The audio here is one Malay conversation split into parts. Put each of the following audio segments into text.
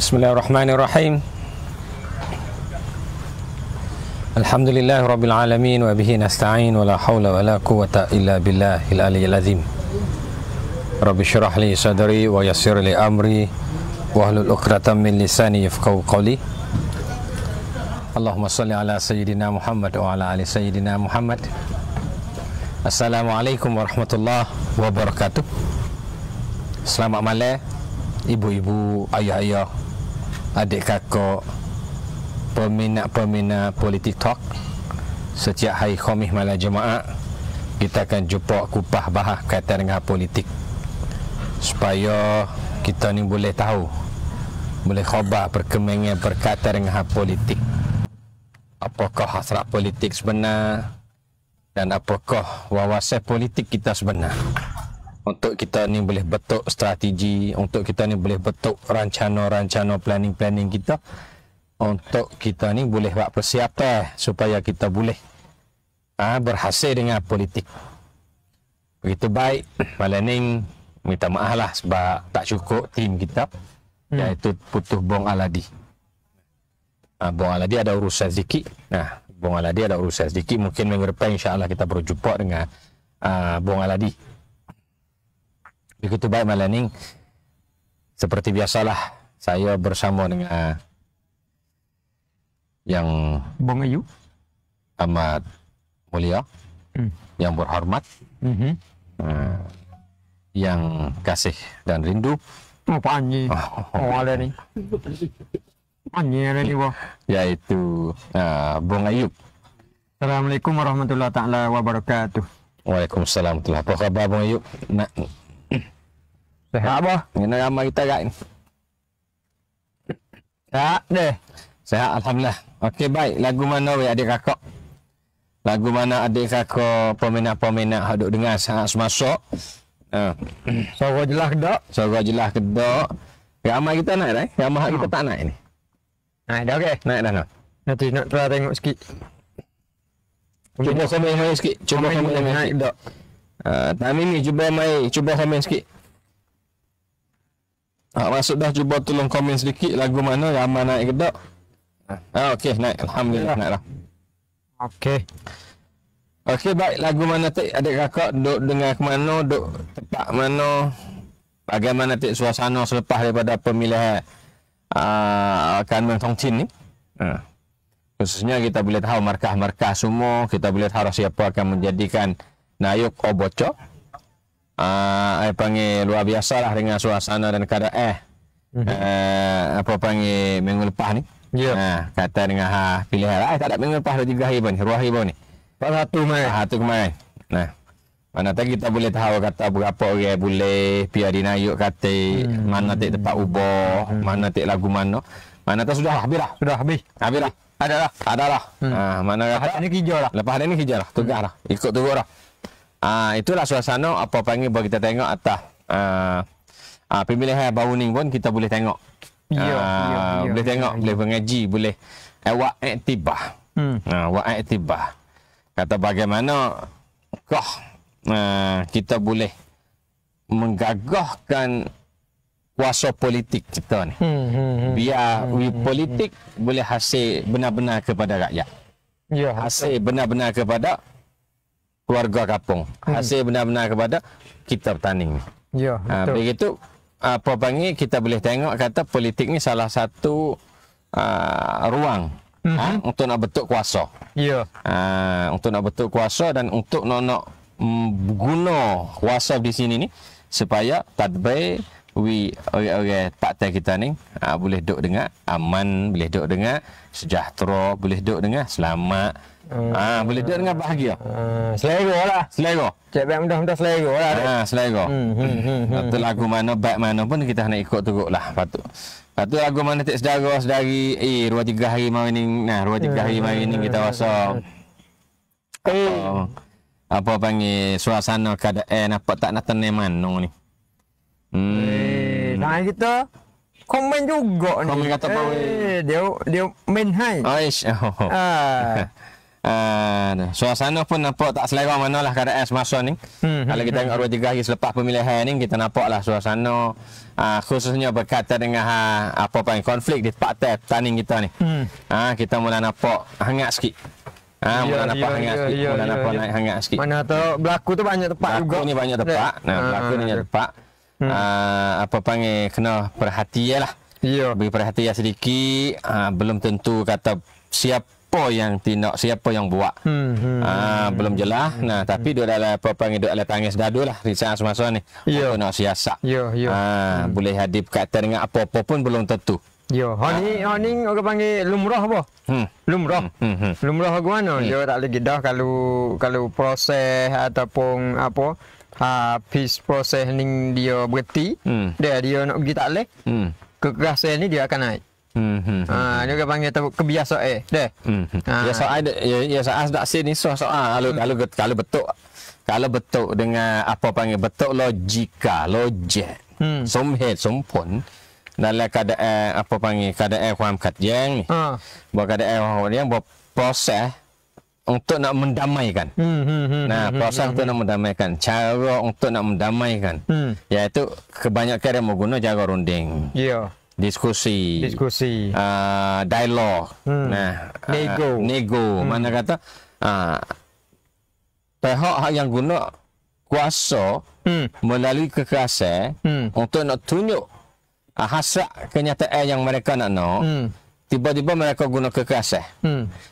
Bismillahirrahmanirrahim. Alhamdulillahirabbil alamin wa bihi nasta'in wa la haula wa la quwwata illa billahil aliyyil azim. Rabbi shrah li sadri wa yassir li amri wa hlul 'uqdatam min lisani yafqahu qawli. Allahumma shalli ala sayyidina Muhammad wa ala ali sayyidina Muhammad. Assalamualaikum warahmatullahi wabarakatuh. Selamat malam ibu-ibu, ayah-ayah, adik kakak, peminat-peminat politik talk. Setiap hari Khamis malam Jumaat kita akan jumpa kupah bahas kaitan dengan politik, supaya kita ni boleh tahu, boleh khabar perkembangan berkaitan dengan politik. Apakah hasrat politik sebenar dan apakah wawasan politik kita sebenar, untuk kita ni boleh bentuk strategi, untuk kita ni boleh bentuk rancana-rancana planning-planning kita, untuk kita ni boleh buat persiapan supaya kita boleh berhasil dengan politik. Begitu baik. Malam ni minta maaf lah sebab tak cukup tim kita, iaitu putus Bong Aladi. Bong Aladi ada urusan sedikit. Bong Aladi ada urusan sedikit. Mungkin minggu depan insya-Allah kita berjumpa dengan Bong Aladi. Begitu baik malam ni, seperti biasalah saya bersama dengan yang Bong Ayub amat mulia, yang berhormat, yang kasih dan rindu. Apa ni? Ada ni. Ada ni boh. Yaitu Bong Ayub. Assalamualaikum warahmatullahi taala wabarakatuh. Waalaikumsalam. Apa khabar Bong Ayub? Sehat boh? Mana ramai kita kat ni? Sehat deh. Sehat alhamdulillah. Okey baik, lagu mana weh adik kakak? Lagu mana adik kakak peminat-peminat duk dengar sangat semasuk? Suara jelas ke tak? Suara jelas ke tak? Ramai kita naik dah. Ramai kita tak naik ni. Naik dah okey. Naik dah. Nanti nak try tengok sikit. Cuba sambil main sikit. Cuba sambil main naik tak? Tami ni cuba sambil sikit. Masuk dah, cuba tolong komen sedikit lagu mana ramai naik ke tak? Okey, naik. Alhamdulillah naik dah. Okey. Okey baik, lagu mana tik adik kakak duk dengar ke mana, duk tempat mana, bagaimana tik suasana selepas daripada pemilihan kanun Tongchin ni. Khususnya kita boleh tahu markah-markah semua, kita boleh tahu siapa akan menjadikan Nayuk Oboco. Saya panggil luar biasa lah dengan suasana dan keadaan apa panggil minggu lepas ni. Ya. Kata dengan pilihan tak ada minggu lepas 2 hari pun, 2 hari pun ni. Satu kemarin. Mana tadi kita boleh tahu kata berapa orang boleh piadi Nayuk kata, mana tik tempat ubah, mana tik lagu mana. Mana tu sudah habis dah. Sudah habis. Habis dah. Ada dah. Mana kata ni hijau lah. Lepas hari ni hijau lah. Tugas dah. Ikut turut dah. Itulah suasana apa panggil bagi kita tengok atas pemilihan baru ni pun kita boleh tengok. Boleh tengok, boleh mengaji, boleh awak iktibah. Awak iktibah. Kata bagaimana kita boleh menggagahkan kuasa politik kita ni. Biar politik boleh hasil benar-benar kepada rakyat. Hasil benar-benar kepada keluarga kampung. Hasil benar-benar kepada kita bertanding ni. Begitu apa panggil kita boleh tengok kata politik ni salah satu ruang untuk nak bentuk kuasa. Untuk nak bentuk kuasa dan untuk nak guna kuasa di sini ni supaya tadbir orang-orang partai kita ni boleh duduk dengan aman, boleh duduk dengan sejahtera, boleh duduk dengan selamat, boleh duduk dengan bahagia. Selera lah. Selera. Cik baik mudah-mudah selera lah. Selera. Lepas lagu mana, baik mana pun kita nak ikut turut lah. Lepas tu lagu mana tak sedara-sedari 2-3 hari mari ni. 2-3 hari mari ni kita rasa apa panggil suasana keadaan nampak tak nak tenang mana ni. Nah kita komen juga ni. Komen kata apa? Dia main high. Suasana pun nampak tak selera manalah keadaan semasa ni. Kalau kita tengok 2-3 hari selepas pemilihan ni, kita nampaklah suasana khususnya berkaitan dengan apa panggil konflik di partai tanding kita ni. Kita mula nampak hangat sikit. Mula nampak hangat sikit. Mula nampak naik hangat sikit. Mana tahu berlaku tu banyak tempat juga. Berlaku ni banyak tempat. Berlaku ni banyak tempat. Apa panggil kena perhatian lah. Beri perhatian sedikit. Belum tentu kata siapa yang tindak, siapa yang buat. Belum jelas. Tapi duduk dalam apa panggil duduk dalam tangis dadu lah risau semasa ni. Untuk nak siasat. Boleh hadir berkaitan dengan apa-apa pun belum tentu. Ni orang panggil lumrah apa? Lumrah. Lumrah ke mana? Dia tak lagi dah kalau proses ataupun apa habis proses ni dia berhenti, dia nak pergi tak leh. Kekerasan ni dia akan naik. Dia orang panggil kebiasaan deh. Soal dak sini soal kalau betul dengan apa panggil betul logik somhet dalam keadaan apa panggil keadaan kuam katjeng ni. Buat keadaan yang buat proses untuk nak mendamaikan. Proses untuk nak mendamaikan, cara untuk nak mendamaikan, iaitu kebanyakan dia menggunakan cara runding. Diskusi, dialog, nego. Mana kata pihak yang guna kuasa melalui kekerasan untuk nak tunjuk hasrat kenyataan yang mereka nak tiba-tiba mereka guna kekerasan.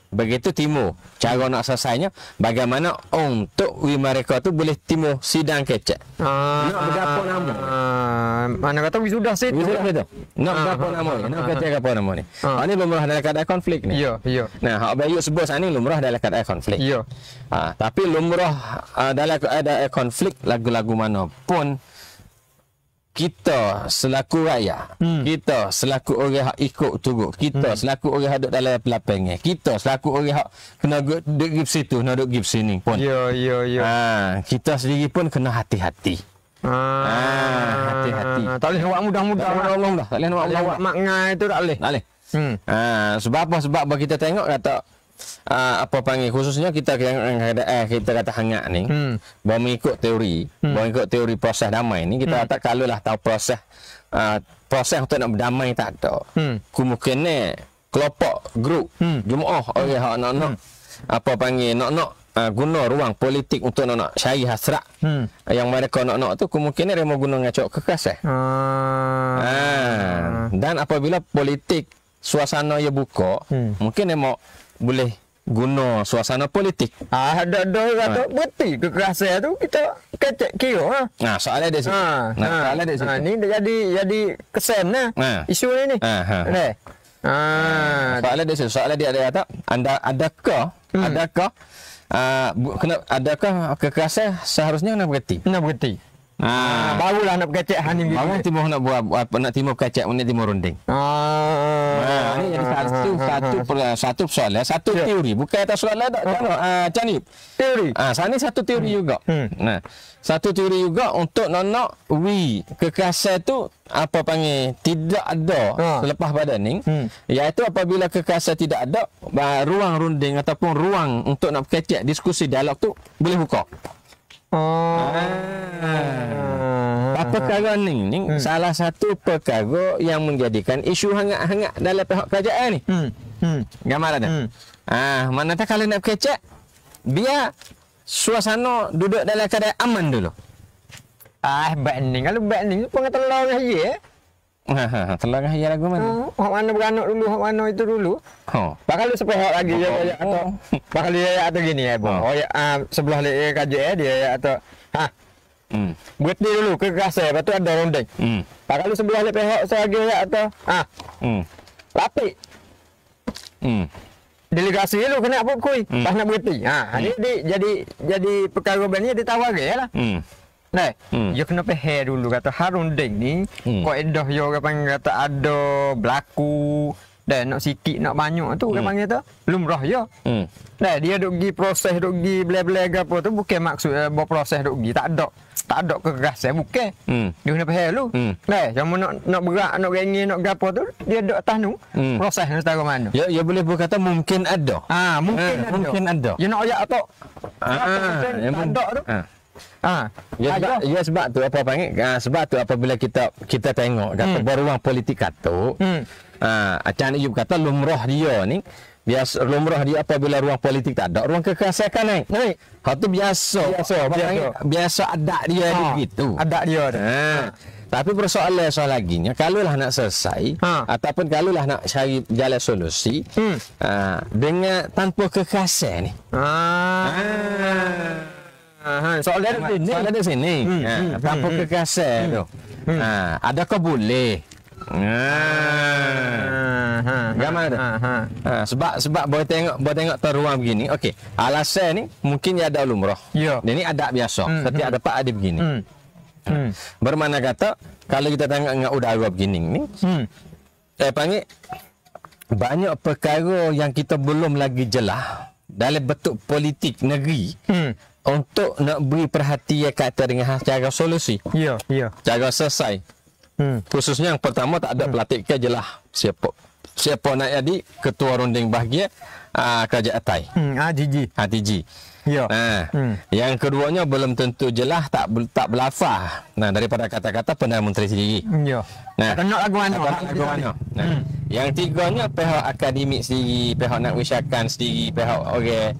Begitu timur cara nak selesainya, bagaimana untuk mereka tu boleh timur sidang kecek. Nak berapa nama? Mana kata sudah situ. Nak berapa nama ni? Nak kecek apa nama ni? Ini lumrah dalam keadaan konflik ni. Hak bayu sebut ni lumrah dalam keadaan konflik. Tapi lumrah dalam keadaan konflik lagu-lagu mana pun, kita selaku rakyat, kita selaku orang yang ikut turut, kita selaku orang yang duduk dalam lapangan, kita selaku orang yang kena duduk di situ, nak duduk di sini pun. Kita sendiri pun kena hati-hati. Hati-hati. Tak boleh awak mudah-mudah. Tak boleh awak makngai itu tak boleh. Tak boleh. Sebab apa? Sebab kita tengok kata apa panggil khususnya kita kata hangat ni, bahawa mengikut teori proses damai ni, kita kata kalau lah tahu proses untuk nak berdamai tak ada, kemungkinan kelompok grup jemaah orang nak apa panggil nak guna ruang politik untuk nak cari hasrat yang mereka nak tu, kemungkinan dia mau guna ngacok kekerasan. Dan apabila politik suasana ia buka, mungkin dia mau boleh guna suasana politik. Ada kata berhenti kekerasan tu kita kecek kira. Soalnya dia situ. Soalnya dia situ. Ni jadi kesan lah isu ni. Soalnya dia situ. Soalnya dia ada kata adakah kekerasan seharusnya nak berhenti? Nak berhenti. Barulah nak berkecek hani. Baru timur nak buat nak timur kecek, mana timur runding. Ini jadi satu persoalan, satu teori. Bukan atas soalan tak macam ni. Teori. Sana satu teori juga. Nah, satu teori juga untuk nak kekerasan tu apa panggil tidak ada selepas pada ni, iaitu apabila kekerasan tidak ada, ruang runding ataupun ruang untuk nak berkecek diskusi dialog tu boleh buka. Perkara ni salah satu perkara yang menjadikan isu hangat-hangat dalam pihak kerajaan ni. Gambar ada. Mana tak kalau nak berkecek, biar suasana duduk dalam keadaan aman dulu. Banding. Kalau banding pun kata telur dengan ya. Telur dengan lagu mana? Hak mana beranak dulu, hak mana itu dulu. Bakal sepihak lagi ya atau bakal dia atau gini ya, Bang. Sebelah dia KJR dia atau buat ni dulu kekerasan, lepas tu ada rondeng. Bakal sebelah dia pihak selagi ya atau lapik. Delegasi lu kena pukul pas nak berhenti. Jadi perkara ni dia tawar lah. Nah, you kena pehe dulu kata harunding ni, kaedah yo orang panggil kata ada berlaku dan nak sikit nak banyak tu orang panggil tu lumrah yo. Nah, dia duk gi proses duk gi bela-bela gapo tu bukan maksud berproses duk gi tak ada kekerasan bukan. Dia kena pehe lu. Nah, yang nak berak nak gengin nak gapo tu dia duk atas tu proses nak tahu mana. Ya boleh berkata mungkin ada. Mungkin ada. You nak ayat atau yang ada tu. Sebab tu apa panggil sebab tu apabila kita tengok kata beruang politik kata Acan Ayub kata lumrah dia ni lumrah dia apabila ruang politik tak ada ruang kekerasan kan naik. Hal tu biasa adat dia begitu. Adat dia tu. Tapi persoalan laginya kalaulah nak selesai ataupun kalaulah nak cari jalan solusi dengan tanpa kekerasan ni. Soalan ada sini. Tanpa kekerasan tu. Adakah boleh? Gambar tu. Sebab boleh tengok teruang begini. Okey. Alasan ni mungkin dia ada lumrah. Dia ni adat biasa. Setiap dapat ada begini. Bermakna kata kalau kita tengok dengan udara begini ni, panggil banyak perkara yang kita belum lagi jelas dalam bentuk politik negeri. Untuk nak beri perhatian kata dengan cara solusi. Cara selesai. Khususnya yang pertama tak ada pelatih jelas siapa nak jadi ketua runding bahagia kerajaan Atai. ATG. Yang keduanya belum tentu jelas tak berlafaz. Daripada kata-kata Perdana Menteri sendiri. Tak nak lagu mana. Yang tiganya pihak akademik sendiri, pihak nak wisyakan sendiri, pihak orang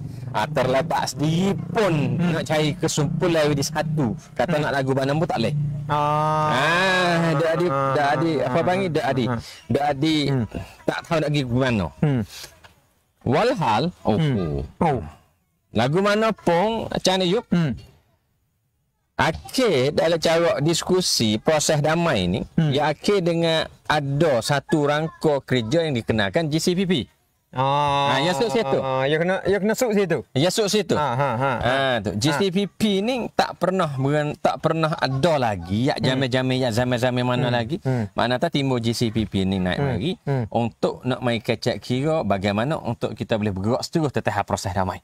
terletak sendiri pun nak cari kesimpulan di satu. Kata nak lagu mana pun tak boleh. Dak adik apa panggil dak adik tak tahu nak pergi ke mana. Walhal lagu mana pun Acan Ayub akhir dalam cara diskusi proses damai ni ya akhir dengan ada satu rangka kerja yang dikenalkan GCPP. Ya suk situ. Ya kena suk situ. Ya suk situ. Tu GCPP ni tak pernah ada lagi ya zaman-zaman mana lagi. Mana tak timbul GCPP ni naik lagi untuk nak mai kecek kira bagaimana untuk kita boleh bergerak seterus ke tahap proses damai.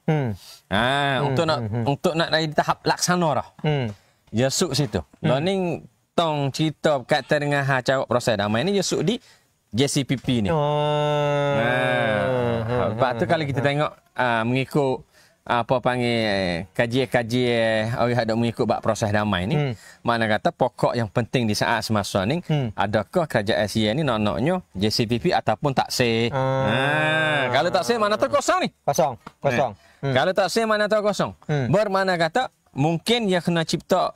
Untuk nak dari tahap laksana dah. Ya suk situ. Learning tong cerita kata dengan cara proses damai ni ya suk di JCPP ni. Sebab tu kalau kita tengok mengikut apa panggil kajian-kajian orang ada mengikut bab proses damai ni, mana kata pokok yang penting di saat semasa ni adakah kerajaan Asia ni naknya JCPP ataupun tak sah. Kalau tak sah mana tu kosong ni? Kosong. Kalau tak sah mana tu kosong. Bermakna kata mungkin dia kena cipta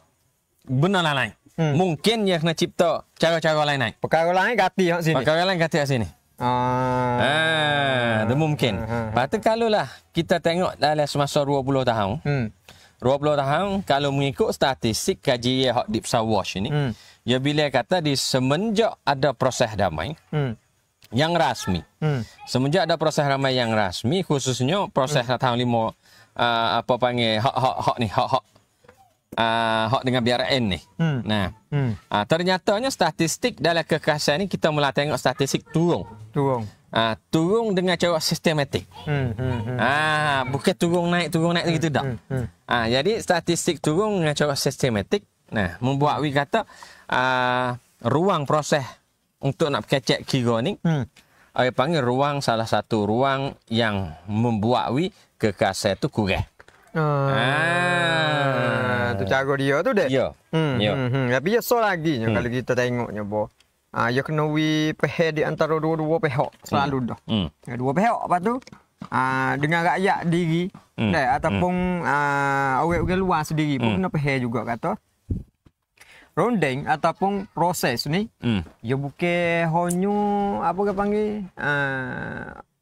benar lain. Mungkin dia kena cipta cara-cara lain naik. Perkara lain ganti kat sini. Kat sini. Itu mungkin. Lepas tu kalaulah kita tengok dalam semasa 20 tahun. 20 tahun kalau mengikut statistik kajian hak Deep South Watch ini, ya bila kata di semenjak ada proses damai yang rasmi. Semenjak ada proses damai yang rasmi khususnya proses tahun 5 apa panggil hak dengan BRN ni. Ternyatanya statistik dalam kekerasan ni kita mula tengok statistik turun. turun dengan cara sistematik. Bukan turun naik gitu dah. Jadi statistik turun dengan cara sistematik. Nah, membuat we kata ruang proses untuk nak kecek kira ni, saya panggil salah satu ruang yang membuat we kekasih tu kurang. Tu cara dia tu deh. Ya. Tapi ya so lagi kalau kita tengoknya ya kena pihak di antara dua pihak selalu dah. Dua pihak apa tu? Dengan rakyat diri ataupun orang luar sendiri pun kena pihak juga kata. Runding ataupun proses ni ya bukan hanya apa ke panggil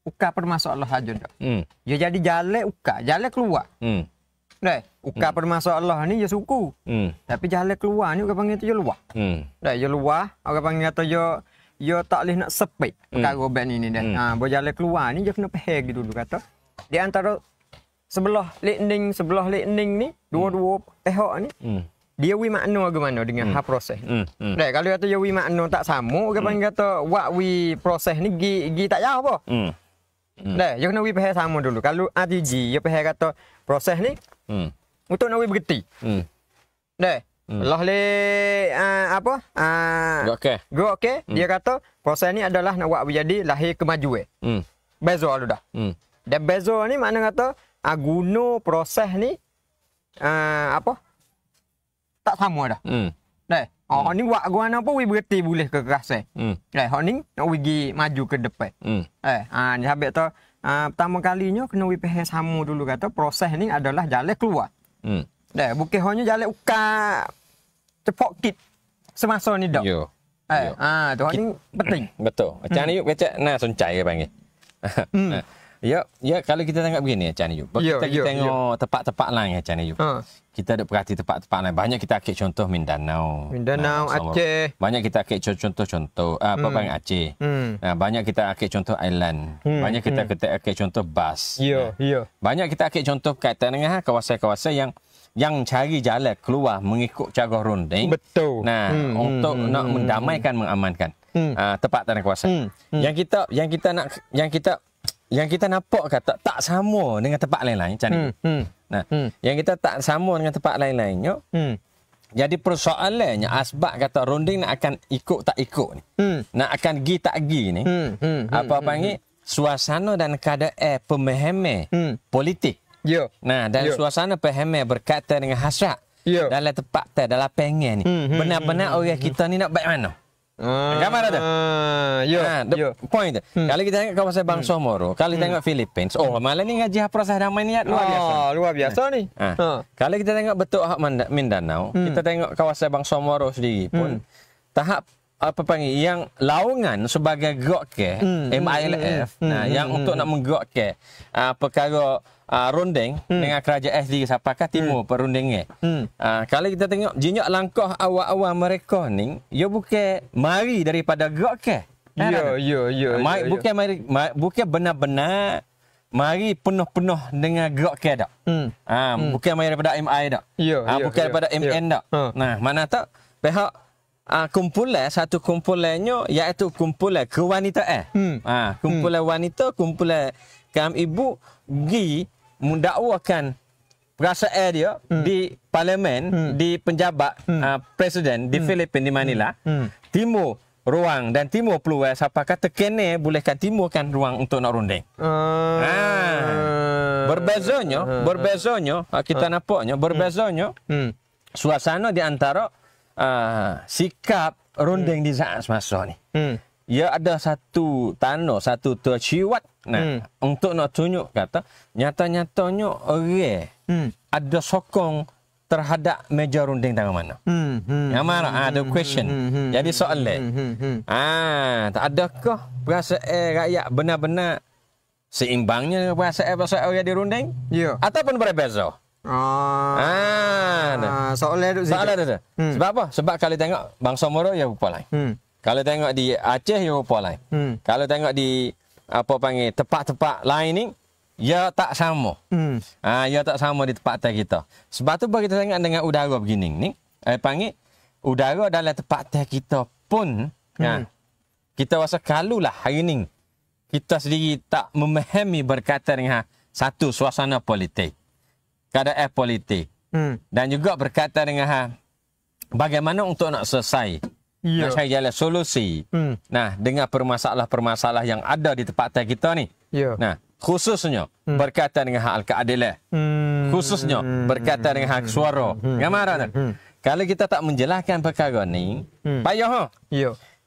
uka permasalahan saja dah. Ya jadi jalan keluar. Uka permasalahan ni ya suku. Tapi jalan keluar ni orang panggil tu ya luar. Ya luar, orang panggil kata ya tak boleh nak sepik perkara bab ni dah. Berjalan keluar ni dia kena pahagi dulu kata. Di antara sebelah lightning ni, dua-dua pihak ni dia makna bagaimana dengan proses. Kalau kata dia makna tak sama, orang panggil kata what proses ni gi tak jauh apa. Dia kena pahal sama dulu. Kalau ATG dia pahal kata proses ni untuk nak berhenti. Lah le apa? Okey. Dia kata proses ni adalah nak buat jadi lahir kemajuan. Beza lu dah. Dan beza ni makna kata guna proses ni apa? Tak sama dah. Ni buat gua apa berhenti boleh kekerasan. Hak ni nak pergi maju ke depan. Ni habis tu pertama kalinya kena pahal sama dulu kata proses ni adalah jalan keluar. Bukan hanya jalan uka cepat kit semasa ni dak. Tu ni penting. Betul. Macam ni yuk kecek soncai ke panggil. Ya, kalau kita tengok begini macam ni yuk. Kita tengok tempat-tempat lain macam ni yuk. Kita ada perhati tempat-tempat lain. Banyak kita ambil contoh Mindanao, Aceh. Banyak kita ambil contoh-contoh apa panggil Aceh. Banyak kita ambil contoh island. Banyak kita ambil contoh bas. Banyak kita ambil contoh kaitan dengan kawasan-kawasan yang cari jalan keluar mengikut cara runding. Betul. Untuk nak mendamaikan, mengamankan tempat dan kawasan. Yang kita nampak kata tak sama dengan tempat lain-lain macam ni. Yang kita tak sama dengan tempat lain-lainnya. Jadi persoalannya asbab kata runding nak akan ikut tak ikut ni. Nak akan gi tak gi ni. Apa panggil suasana dan keadaan pemahaman politik. Dan suasana pemahaman berkaitan dengan hasrat dalam tempat dalam pengen ni. Benar-benar orang kita ni nak baik mana? Gambar ada. Point tu. Kalau kita tengok kawasan Bangsa Moro, kalau tengok Philippines, malah ni ngaji proses damai ni luar biasa. Luar biasa ni. Kalau kita tengok betul hak Mindanao, kita tengok kawasan Bangsa Moro sendiri pun tahap apa panggil yang laungan sebagai gerak ke MILF yang untuk nak menggerak ke perkara runding dengan kerajaan sendiri siapakah timur perundingnya. Kalau kita tengok jinjak langkah awal-awal mereka ni ia bukan mari daripada gerak ke. Bukan benar-benar mari penuh-penuh dengan gerak ke dak. Bukan mari daripada MI dak. Bukan daripada MN dak. Mana tak pihak satu kumpulannya iaitu kumpulan kewanitaan. Kumpulan wanita, kumpulan kaum ibu gi mendakwakan perasaan dia di parlimen, di penjabat presiden di Filipina di Manila. Timur ruang dan timur peluang siapa kata kene bolehkan timurkan ruang untuk nak runding. Berbezanya kita nampaknya berbezanya suasana di antara sikap runding di saat semasa ni. Ia ada satu tanda, satu terciwat untuk nak tunjuk kata nyata-nyatanya orang ada sokong terhadap meja runding tangan mana. Yang mana? Ada question. Jadi soalan. Tak adakah perasaan rakyat benar-benar seimbangnya perasaan orang di runding? Ataupun berbeza? Soalan tu. Sebab apa? Sebab kalau tengok Bangsa Moro ya rupa lain. Kalau tengok di Aceh ya rupa lain. Kalau tengok di apa panggil tempat-tempat lain ni ya tak sama. Ya tak sama di tempat kita. Sebab tu bagi kita tengok dengan udara begini ni, panggil udara dalam tempat kita pun kita rasa kalulah hari ni kita sendiri tak memahami berkaitan dengan satu suasana politik, keadaan politik, dan juga berkaitan dengan bagaimana untuk nak selesai, nak cari jalan solusi. Nah, dengan permasalah-permasalah yang ada di tempat kita ni. Nah, khususnya berkaitan dengan hak keadilan, khususnya berkaitan dengan hak suara. Gambar tu. Kalau kita tak menjelaskan perkara ni, payah.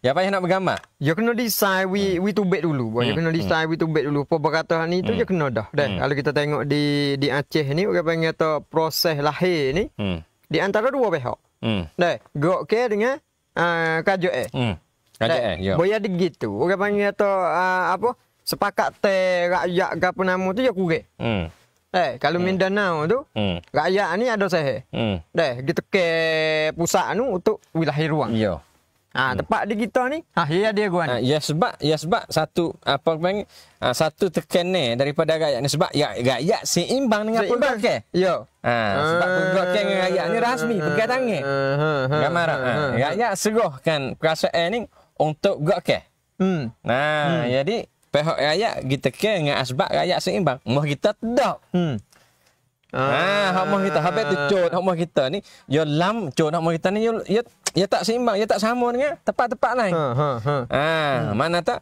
Ya payah nak bergambar. Ya kena decide we tubek dulu. Ya kena decide we tubek dulu. Perkataan ni tu je kena dah. Kalau kita tengok di Aceh ni orang panggil tu proses lahir ni di antara dua pihak. Gok ke dengan KJL. KJL, ya. Boya gitu. Orang panggil tu apa? Sepakat rakyat ke apa nama tu je kurang. Kalau Mindanao tu rakyat ni ada sahih. Kita ke pusat tu untuk wilayah ruang. Ya. Tempat di kita ni ya dia gua ni. Ya sebab satu apa panggil satu tekanan daripada rakyat ni sebab rakyat seimbang dengan pegawai ke. Ya. Sebab pegawai dengan rakyat ni rasmi pegang tangan. Gambar rakyat serahkan perasaan ni untuk pegawai ke. Jadi pihak rakyat kita ke dengan asbab rakyat seimbang. Mah kita tak. Hak mah kita habis tu cod hak mah kita ni ya cod hak mah kita ni ya tak seimbang, ya tak sama dengan tempat-tempat lain. Mana tak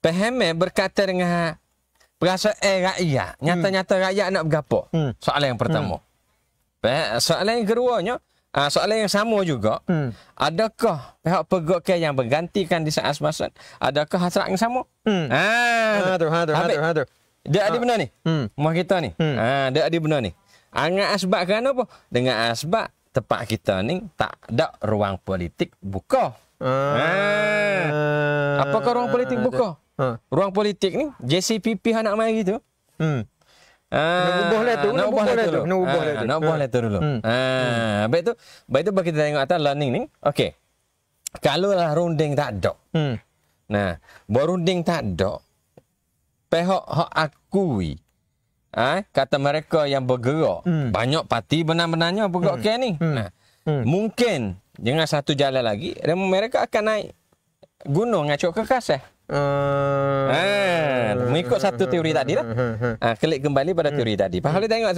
faham berkaitan dengan perasaan rakyat. Nyata-nyata rakyat nak bergapo? Soalan yang pertama. Soalan yang keduanya, soalan yang sama juga. Adakah pihak pegawai yang bergantikan di saat semasa adakah hasrat yang sama? Hadu. Dia ada benar ni. Mah kita ni. Dia ada benar ni. Dengan asbab kerana apa? Dengan asbab tempat kita ni tak ada ruang politik buka. Apakah ruang politik buka? Ruang politik ni JCPP nak mari tu. Nak ubah lah tu. Nak ubah lah tu dulu. Baik tu bagi kita tengok atas learning ni. Okey. Kalau lah runding tak ada. Nah, berunding tak ada. Pihak hak akui kata mereka yang bergerak banyak parti benar-benarnya bergerak ke ni. Mungkin dengan satu jalan lagi mereka akan naik gunung ngacuk kekasih. Mengikut satu teori tadi lah. Klik kembali pada teori tadi. Kalau tengok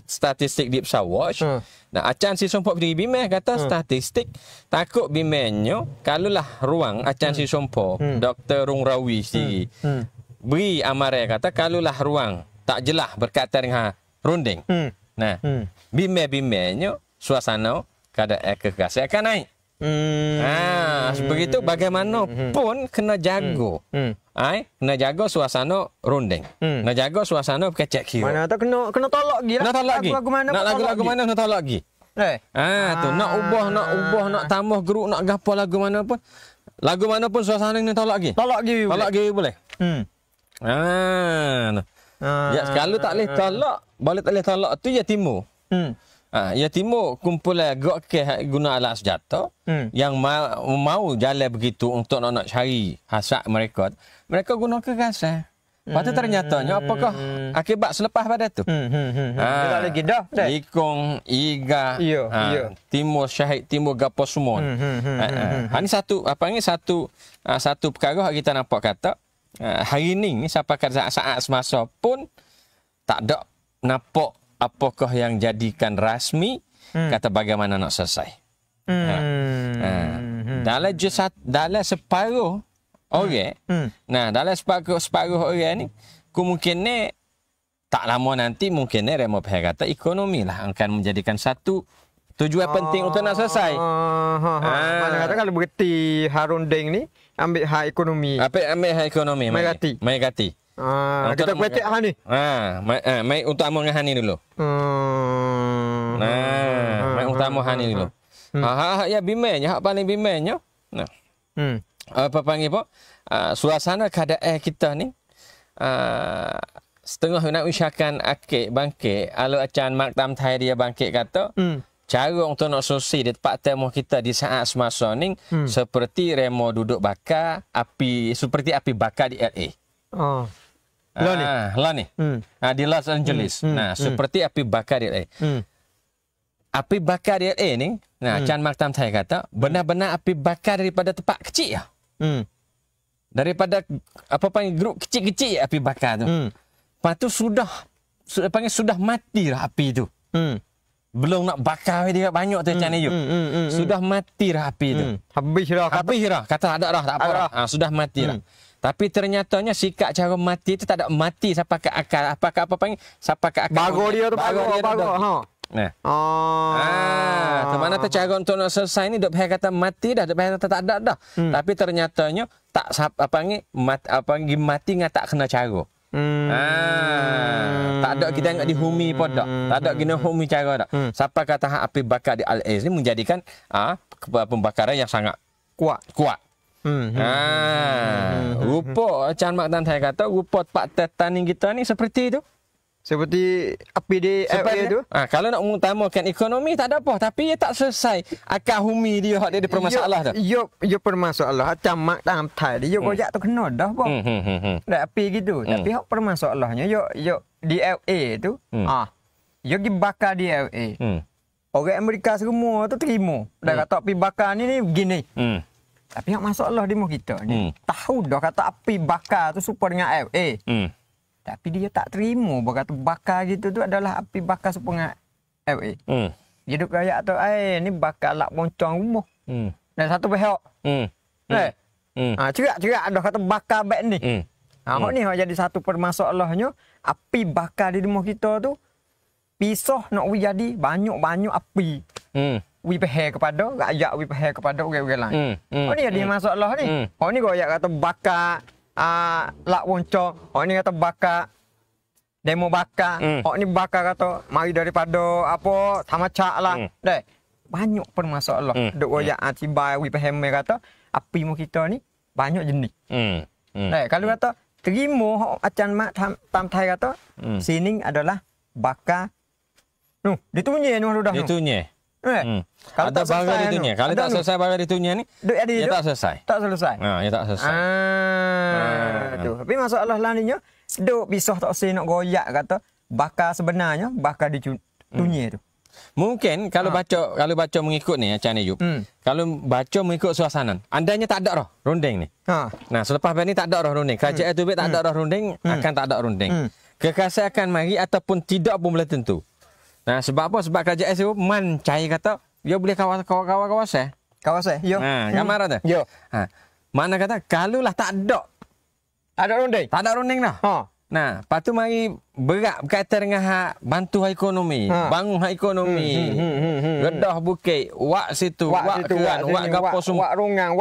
statistik di Ipsos Watch, acan si sompok diri Bimeh kata statistik takut Bimehnya kalaulah ruang acan si sompok Dr. Rung Rawi sendiri beri amaran kata kalaulah ruang tak jelas berkaitan dengan runding. Bimeh-bimehnya suasana keadaan kekasih akan naik. Begitu bagaimanapun kena jaga. Kena jaga suasana runding. Kena jaga suasana kecek kira. Mana tak kena tolak lagi lah. Nak tolak lagi. Lagu mana kena tolak lagi. Tu nak ubah, nak tambah grup, nak gapo lagu mana pun. Lagu mana pun suasana ni tolak lagi. Tolak lagi boleh. Ya, kalau tak boleh tolak tu ya timur. Ya timur kumpulan gok ke guna alat senjata yang mau jalan begitu untuk nak cari hasrat mereka guna kekerasan. Lepas tu ternyatanya apakah akibat selepas pada tu? Tak lagi dah. Ikong, Iga, Timur Syahid, Timur gapo semua. Ini satu perkara kita nampak kata hari ni sampai ke saat semasa pun tak ada nampak apakah yang jadikan rasmi kata bagaimana nak selesai. Dalam separuh orang, dalam separuh orang ni kemungkinan tak lama nanti mungkin remo pihak kata ekonomi lah akan menjadikan satu tujuan penting untuk nak selesai. Mana kata kalau berhenti Harunding ni ambil hak ekonomi. Ambil hak ekonomi. Mai gati. Kita kuatik hak ni. Mai utama dengan hak ni dulu. Mai utama hak ni dulu. Hak ya bimenya, hak paling bimenya. Apa panggil apa? Suasana keadaan kita ni setengah nak usahakan akik bangkit. Kalau acan Mark Tam Thai dia bangkit kata, cara untuk nak solusi di tempat temu kita di saat semasa ni seperti remo duduk bakar api, seperti api bakar di LA. Lah ni. Di Los Angeles. Seperti api bakar di LA. Api bakar di LA ni, Chan Mark Tam Thai kata, benar-benar api bakar daripada tempat kecil ya. Daripada apa panggil grup kecil-kecil api bakar tu. Lepas tu sudah mati dah api tu. Belum nak bakar dia banyak tu macam ni you. Sudah mati dah api tu. Habis dah kata ada dah tak apa dah. Sudah mati dah. Tapi ternyatanya sikap cara mati tu tak ada mati sampai ke akal. Apa panggil? Sampai ke akal. Bago dia tu bago. Ha. Nah. Tu mana tu cara untuk nak selesai ni dok kata mati dah, dok kata tak ada dah. Tapi ternyatanya tak mati ngah tak kena cara. Tak ada kita tengok di humi pun dak. Tak ada guna humi cara dak. Siapa kata api bakar di Al-Aiz ni menjadikan pembakaran yang sangat kuat. Rupa Chan Mak Tan Thai kata rupa pak tetaning kita ni seperti itu. Seperti api di LA tu. Kalau nak mengutamakan ekonomi tak ada apa, tapi dia tak selesai akar humi dia hak dia ada permasalah tu. Yo permasalah Chan Mak Tan Thai dia koyak tu kena dah apa. Dak api gitu. Tapi hak permasalahnya yo di LA tu yo pergi bakar di LA. Orang Amerika semua tu terima. Dah kata api bakar ni begini. Tapi hak masalah di kita ni. Tahu dah kata api bakar tu super dengan LA. Tapi dia tak terima berkata bakar gitu tu adalah api bakar sepengat LA. Dia duk kayak tu ni bakar lak moncong rumah. Dan satu pihak. Cerak dah kata bakar beg ni. Hak ni hak jadi satu permasalahnya api bakar di rumah kita tu pisah nak jadi banyak api. Wi pehe kepada rakyat, wi pehe kepada orang-orang lain. Ni jadi masalah ni. Ni koyak kata bakar lak woncong, ni kata bakar demo bakar, ni bakar kata mari daripada apa tamacak lah. Banyak permasalah. Duk koyak tibai wi paham kata api mu kita ni banyak jenis. Kalau kata terima acan mak tam Thai kata sini adalah bakar ditunye ni sudah. Ditunye. Kalau ada bagai ditunya. Kalau tak selesai bagai ditunya ni, dia tak selesai. Tak selesai. Dia tak selesai. Tu. Tapi masalah lainnya, duk pisah tak say nak goyak kata bakar sebenarnya bakar ditunye tu. Mungkin kalau baca mengikut ni macam ni Yub. Kalau baca mengikut suasana, andainya tak ada roh runding ni. Nah, selepas ni tak ada roh runding. Kerajaan tu tak ada roh runding, akan tak ada runding. Kekasih akan mari ataupun tidak pun boleh tentu. Nah, sebab apa? Sebab kerajaan itu mencari kata dia boleh kawasan. Kawasan. Yo. Gambar tu. Yo. Mana kata kalau lah tak ada runding. Tak ada runding dah. Nah, lepas tu mari berat berkaitan dengan hak bantu hak ekonomi, bangun hak ekonomi. Redah bukit, wak situ, wak keran, wak gapo semua. Wak rongan,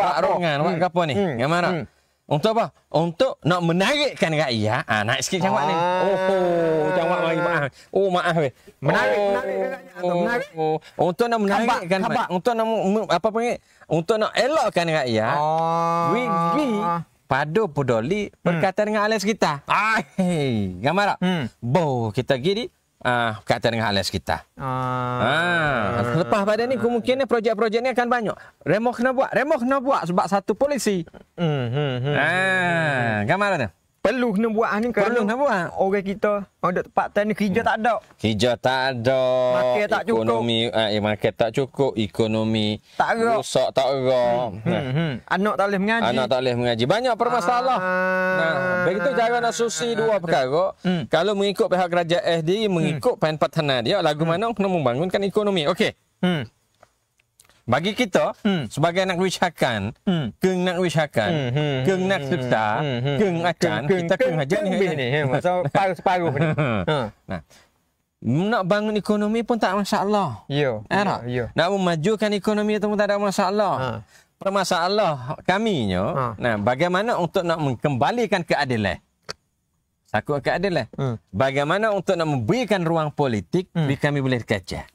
wak gapo ni. Gambar. Untuk apa? Untuk nak menarikkan rakyat. Naik sikit macam ni. Macam mari maaf. Maaf weh. Menarik. Untuk nak menarikkan, untuk nak apa panggil? Untuk nak elokkan rakyat. Wigi pada peduli berkaitan dengan alas kita. Gambar tak? Kita gini berkaitan dengan alas kita. Lepas pada ni kemungkinan projek-projek ni akan banyak. Remo kena buat sebab satu polisi. Gambar tu. Perlu kena buat ni kerana orang kita ada tempat ni kerja tak ada. Makan tak cukup. Makan tak cukup, ekonomi tak rosak tak era. Anak tak boleh mengaji. Banyak permasalahan. Begitu cara nak solusi dua perkara. Kalau mengikut pihak kerajaan SD, mengikut Pan Patana dia, lagu mana kena membangunkan ekonomi. Okey. Bagi kita sebagai anak wishakan, keng nak wishakan, keng nak serta, keng acan, kita keng hajar ni. Masa paruh-paruh ni. Nah, nak bangun ekonomi pun tak masalah. Nak memajukan ekonomi itu pun tak ada masalah. Permasalah kaminya, bagaimana untuk nak mengembalikan keadilan. Sakut keadilan. Bagaimana untuk nak memberikan ruang politik kami boleh kerja.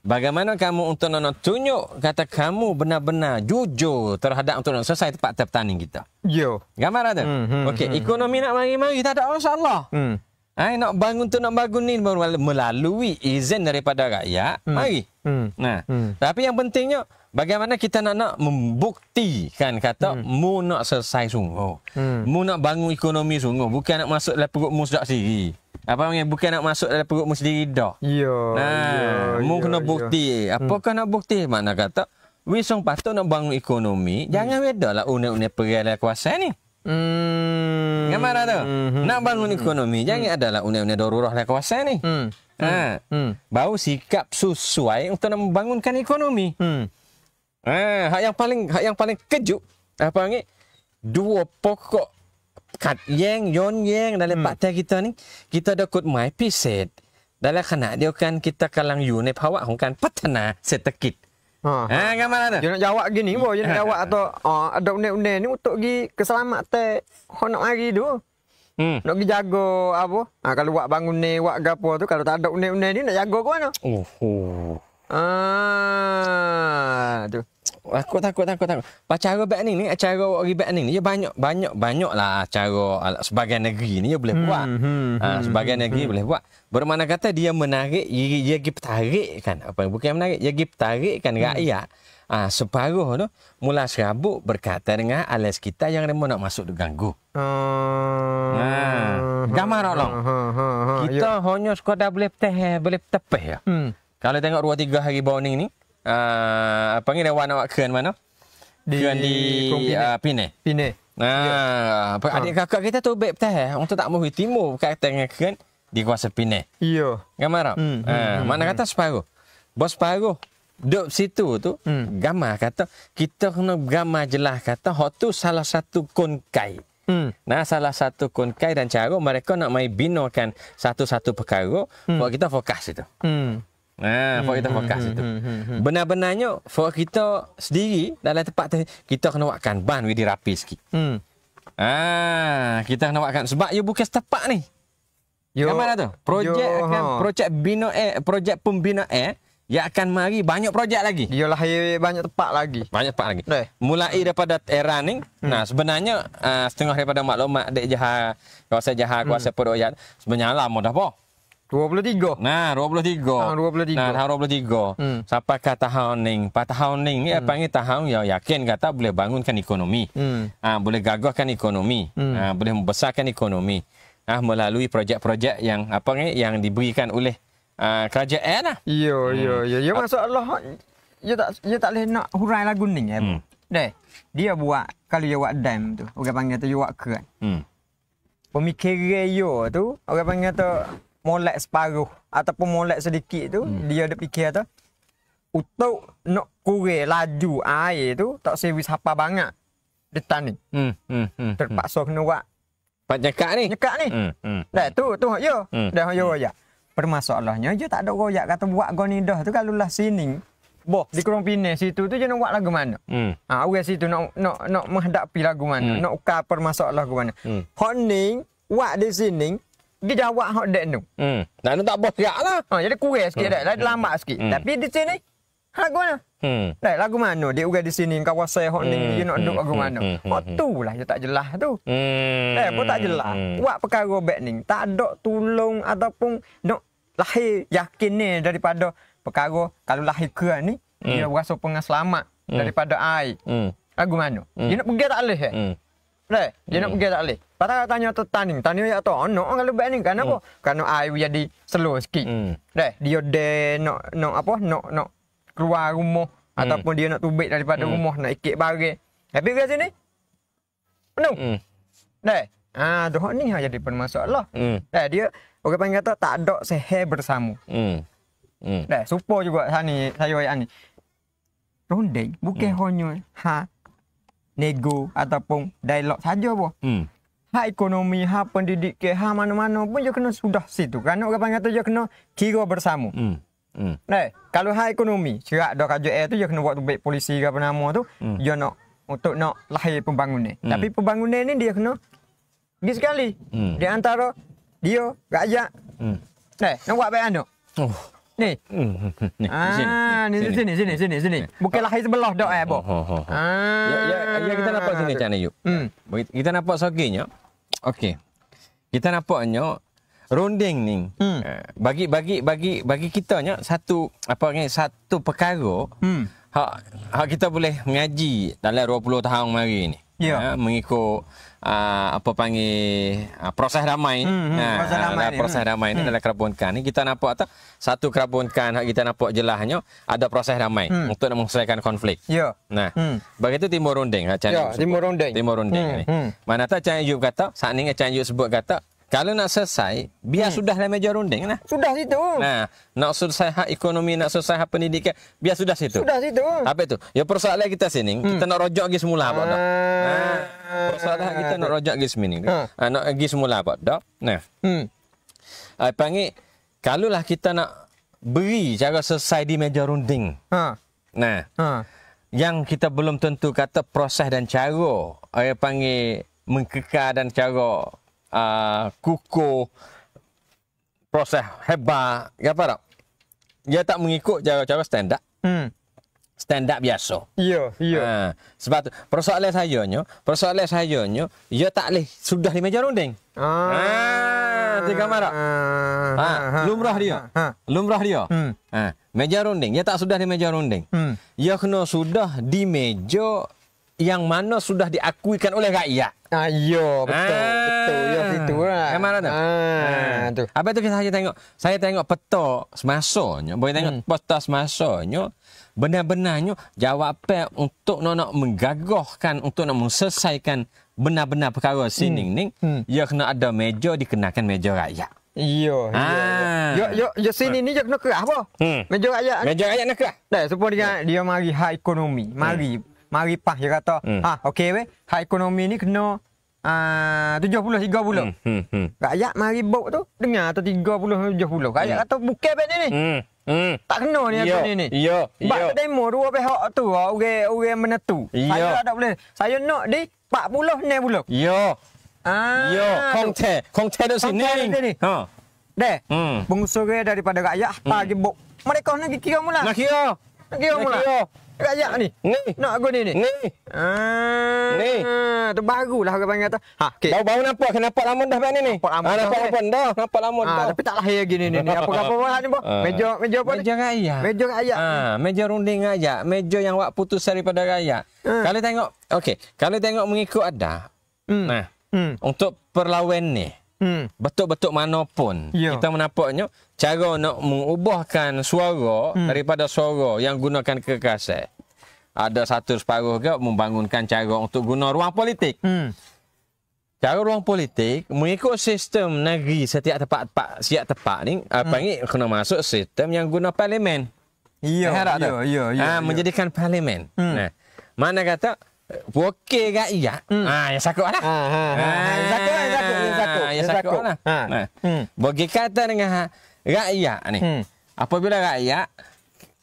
Bagaimana kamu untuk nak tunjuk kata kamu benar-benar jujur terhadap untuk nak selesai tempat pertanian kita. Gambar ada. Okey, ekonomi nak mari-mari tak ada masalah. Nak bangun ni melalui izin daripada rakyat. Mari. Tapi yang pentingnya bagaimana kita nak membuktikan kata mu nak selesai sungguh. Mu nak bangun ekonomi sungguh, bukan nak masuk dalam perut mu sedap sendiri. Apa panggil bukan nak masuk dalam perut mu sendiri dah. Mu kena bukti. Apakah nak bukti? Mana kata wisong patut nak bangun ekonomi, jangan bedalah unek-unek perihal kuasa ni. Gambar tu. Nak bangun ekonomi, jangan adalah undang-undang darurah dalam kawasan ni. Baru sikap sesuai untuk nak membangunkan ekonomi. Hak yang paling kejut apa panggil? Dua pokok kat yang dalam partai kita ni, kita ada kod mai piset. Dalam kena dia kan kita kalang you ni pawak kan patana setekit. Gambar tu. Dia nak jawab gini, dia nak jawab atau ada undang-undang ni untuk pergi keselamatan nak hari tu. Nak pergi jaga apa? Kalau buat bangun ni, buat gapo tu, kalau tak ada undang-undang ni nak jaga ke mana? Tu. Aku takut. Cara baik ni, cara orang baik ni, dia banyak lah cara sebagai negeri ni dia boleh buat. Sebagai negeri boleh buat. Bermakna kata dia menarik, dia pergi tarik kan. Apa bukan menarik, dia pergi tarik kan rakyat. Separuh tu mula serabut berkaitan dengan alas kita yang remo nak masuk diganggu. Gambar tolong. Kita hanya sekadar boleh tepeh ya. Kalau tengok 2-3 hari bawah ni apa ni awak keren mana? Keren di Pineh. Adik kakak kita tu baik petah untuk tak mau timur berkaitan dengan keren di kawasan Pineh. Iya. Gambar. Mana kata separuh. Bos separuh duduk situ tu gambar kata kita kena gambar jelas kata hak tu salah satu konkai. Salah satu konkai dan cara mereka nak mai binakan satu-satu perkara, kita fokus itu. Kita fokus itu. Benar-benarnya kita sendiri dalam tempat kita kena buatkan ban wedi rapi sikit. Kita kena buatkan sebab ia bukan setepak ni. Gambar tu. Projek pembinaan dia akan mari banyak projek lagi. Dia lahir banyak tempat lagi. Mulai daripada era ni. Sebenarnya setengah daripada maklumat dek Jaha kuasa Peroyat sebenarnya lama dah apa? 23. 23. Tahun 23. Sampai ke tahun ni apa ni tahun yang yakin kata boleh bangunkan ekonomi. Boleh gagahkan ekonomi. Boleh membesarkan ekonomi. Melalui projek-projek yang apa ni yang diberikan oleh kerajaan lah. Ya masalah dia tak boleh nak hurai lagu ni dia buat kalau dia buat dam tu orang panggil tu dia buat keran. Pemikiran dia tu orang panggil tu molek separuh ataupun molek sedikit tu dia ada fikir tu untuk nak kurang laju air tu tak servis apa banyak di tanah. Terpaksa kena buat nyekak ni. Tu ya. Dah ya. Permasalahannya dia tak ada royak kata buat goni dah tu kalau lah sini. Di Kurang Pineh situ tu je nak buat lagu mana? Orang situ nak menghadapi lagu mana? Nak ukar permasalahan lagu mana? Hak ni buat di sini dia jawab hak dek tu. Nak tak bos geraklah. Jadi kurang sikit dah, lambat sikit. Tapi di sini lagu mana? Lagu mana? Dia ugai di sini kawasan hak ni dia nak duduk lagu mana? Hak tu lah dia tak jelas tu. Pun tak jelas. Buat perkara baik ni tak ada tolong ataupun nak lahir yakin ni daripada perkara kalau lahir keran ni dia rasa pengaselamat daripada air. Lagu mana? Dia nak pergi tak boleh dia nak pergi tak boleh. Patah tanya tu tani ya tu ono kalau baik ni kenapa? Kerana air jadi slow sikit. Dia nak keluar rumah ataupun dia nak tubik daripada rumah nak ikut barang. Tapi kat sini penuh. Tu hak ni jadi permasalah. Dia orang panggil kata tak ada seher bersama. Supaya juga saya ayat ni. Rondeng bukan hanya nego ataupun dialog saja apa. Ekonomi, pendidikan, mana-mana pun dia kena sudah situ. Kerana orang panggil tu dia kena kira bersama. Kalau ekonomi, cerak dah kerajaan tu dia kena buat baik polisi ke apa nama tu, dia nak untuk nak lahir pembangunan. Tapi pembangunan ni dia kena pergi sekali. Di antara dia rakyat. Nak buat baik anak. Ni. Sini. Bukan lahir sebelah dak apa. Ya kita nampak sini macam ni yuk. Kita nampak soginya. Okey. Kita nampaknya rondeng ni bagi kitanya satu perkara hak kita boleh mengaji dalam 20 tahun mari ni. mengikut apa panggil proses damai. Proses damai ni dalam kerabunkan ni kita nampak tak satu kerabunkan kita nampak jelasnya ada proses damai untuk nak menyelesaikan konflik. Nah, begitu Timur Runding Timur Runding ni. Mana tak Chan Ayub kata, saat ni Chan Ayub sebut kata kalau nak selesai, biar sudah dalam meja runding lah. Sudah situ. Nah, nak selesai hak ekonomi, nak selesai hak pendidikan, biar sudah situ. Sudah situ. Apa itu? Ya persoalan kita sini, kita nak rojak lagi semula apa dak? Persoalan kita nak rojak lagi semini. Nak lagi semula apa dak? Nah. Panggil kalaulah kita nak beri cara selesai di meja runding. Nah. Yang kita belum tentu kata proses dan cara panggil mengkekal dan cara kukuh proses hebat apa tak? Dia tak mengikut cara-cara standard. Standard biasa. Ya. Sebab tu persoalan sayanya, dia tak boleh sudah di meja runding. Tiga marak. Lumrah dia. Meja runding, dia tak sudah di meja runding. Dia kena sudah di meja yang mana sudah diakuikan oleh rakyat. Ya, betul. Ya, situ lah. Yang mana tu? Tu. Apa itu saya tengok peta semasanya, boleh tengok peta semasanya, benar-benarnya jawapan untuk nak menggagahkan, untuk nak menyelesaikan benar-benar perkara sini ni, dia kena ada meja dikenakan meja rakyat. Ya, sini ni je kena kerah apa? Meja rakyat. Meja rakyat nak kerah. Dah, supaya dia mari hak ekonomi, mari pah dia kata, okey weh, hak ekonomi ni kena 70-30. Rakyat mari bau tu dengar tu 30-70. Rakyat kata bukan bet ni. Tak kena ni apa ni. Sebab demo dua pihak tu orang menentu. Saya tak boleh. Saya nak di 40-60. Konten tu sini. Deh. Pengusaha daripada rakyat pagi bau. Mereka nak kira mula. Nak kira mula. Rakyat ni. Nak aku ni. Tu barulah orang panggil kata. Okay. Baru nampak kenapa lama dah ni. Nampak lama dah. Tapi tak lahir gini ni. Apa-apa lah ni, Meja apa ni? Meja rakyat. Meja rakyat. Meja runding rakyat. Meja yang buat putus daripada rakyat. Kalau tengok, kalau tengok mengikut ada. Untuk perlawan ni. Betul-betul manapun kita menampaknya cara nak mengubahkan suara daripada suara yang gunakan kekerasan. Ada satu separuh ke membangunkan cara untuk guna ruang politik. Cara ruang politik mengikut sistem negeri setiap tempat ni panggil kena masuk sistem yang guna parlimen. Menjadikan parlimen. Mana kata wakil rakyat. Yang sakut lah. Yang sakut lah. Bagi kata dengan rakyat ni. Apabila rakyat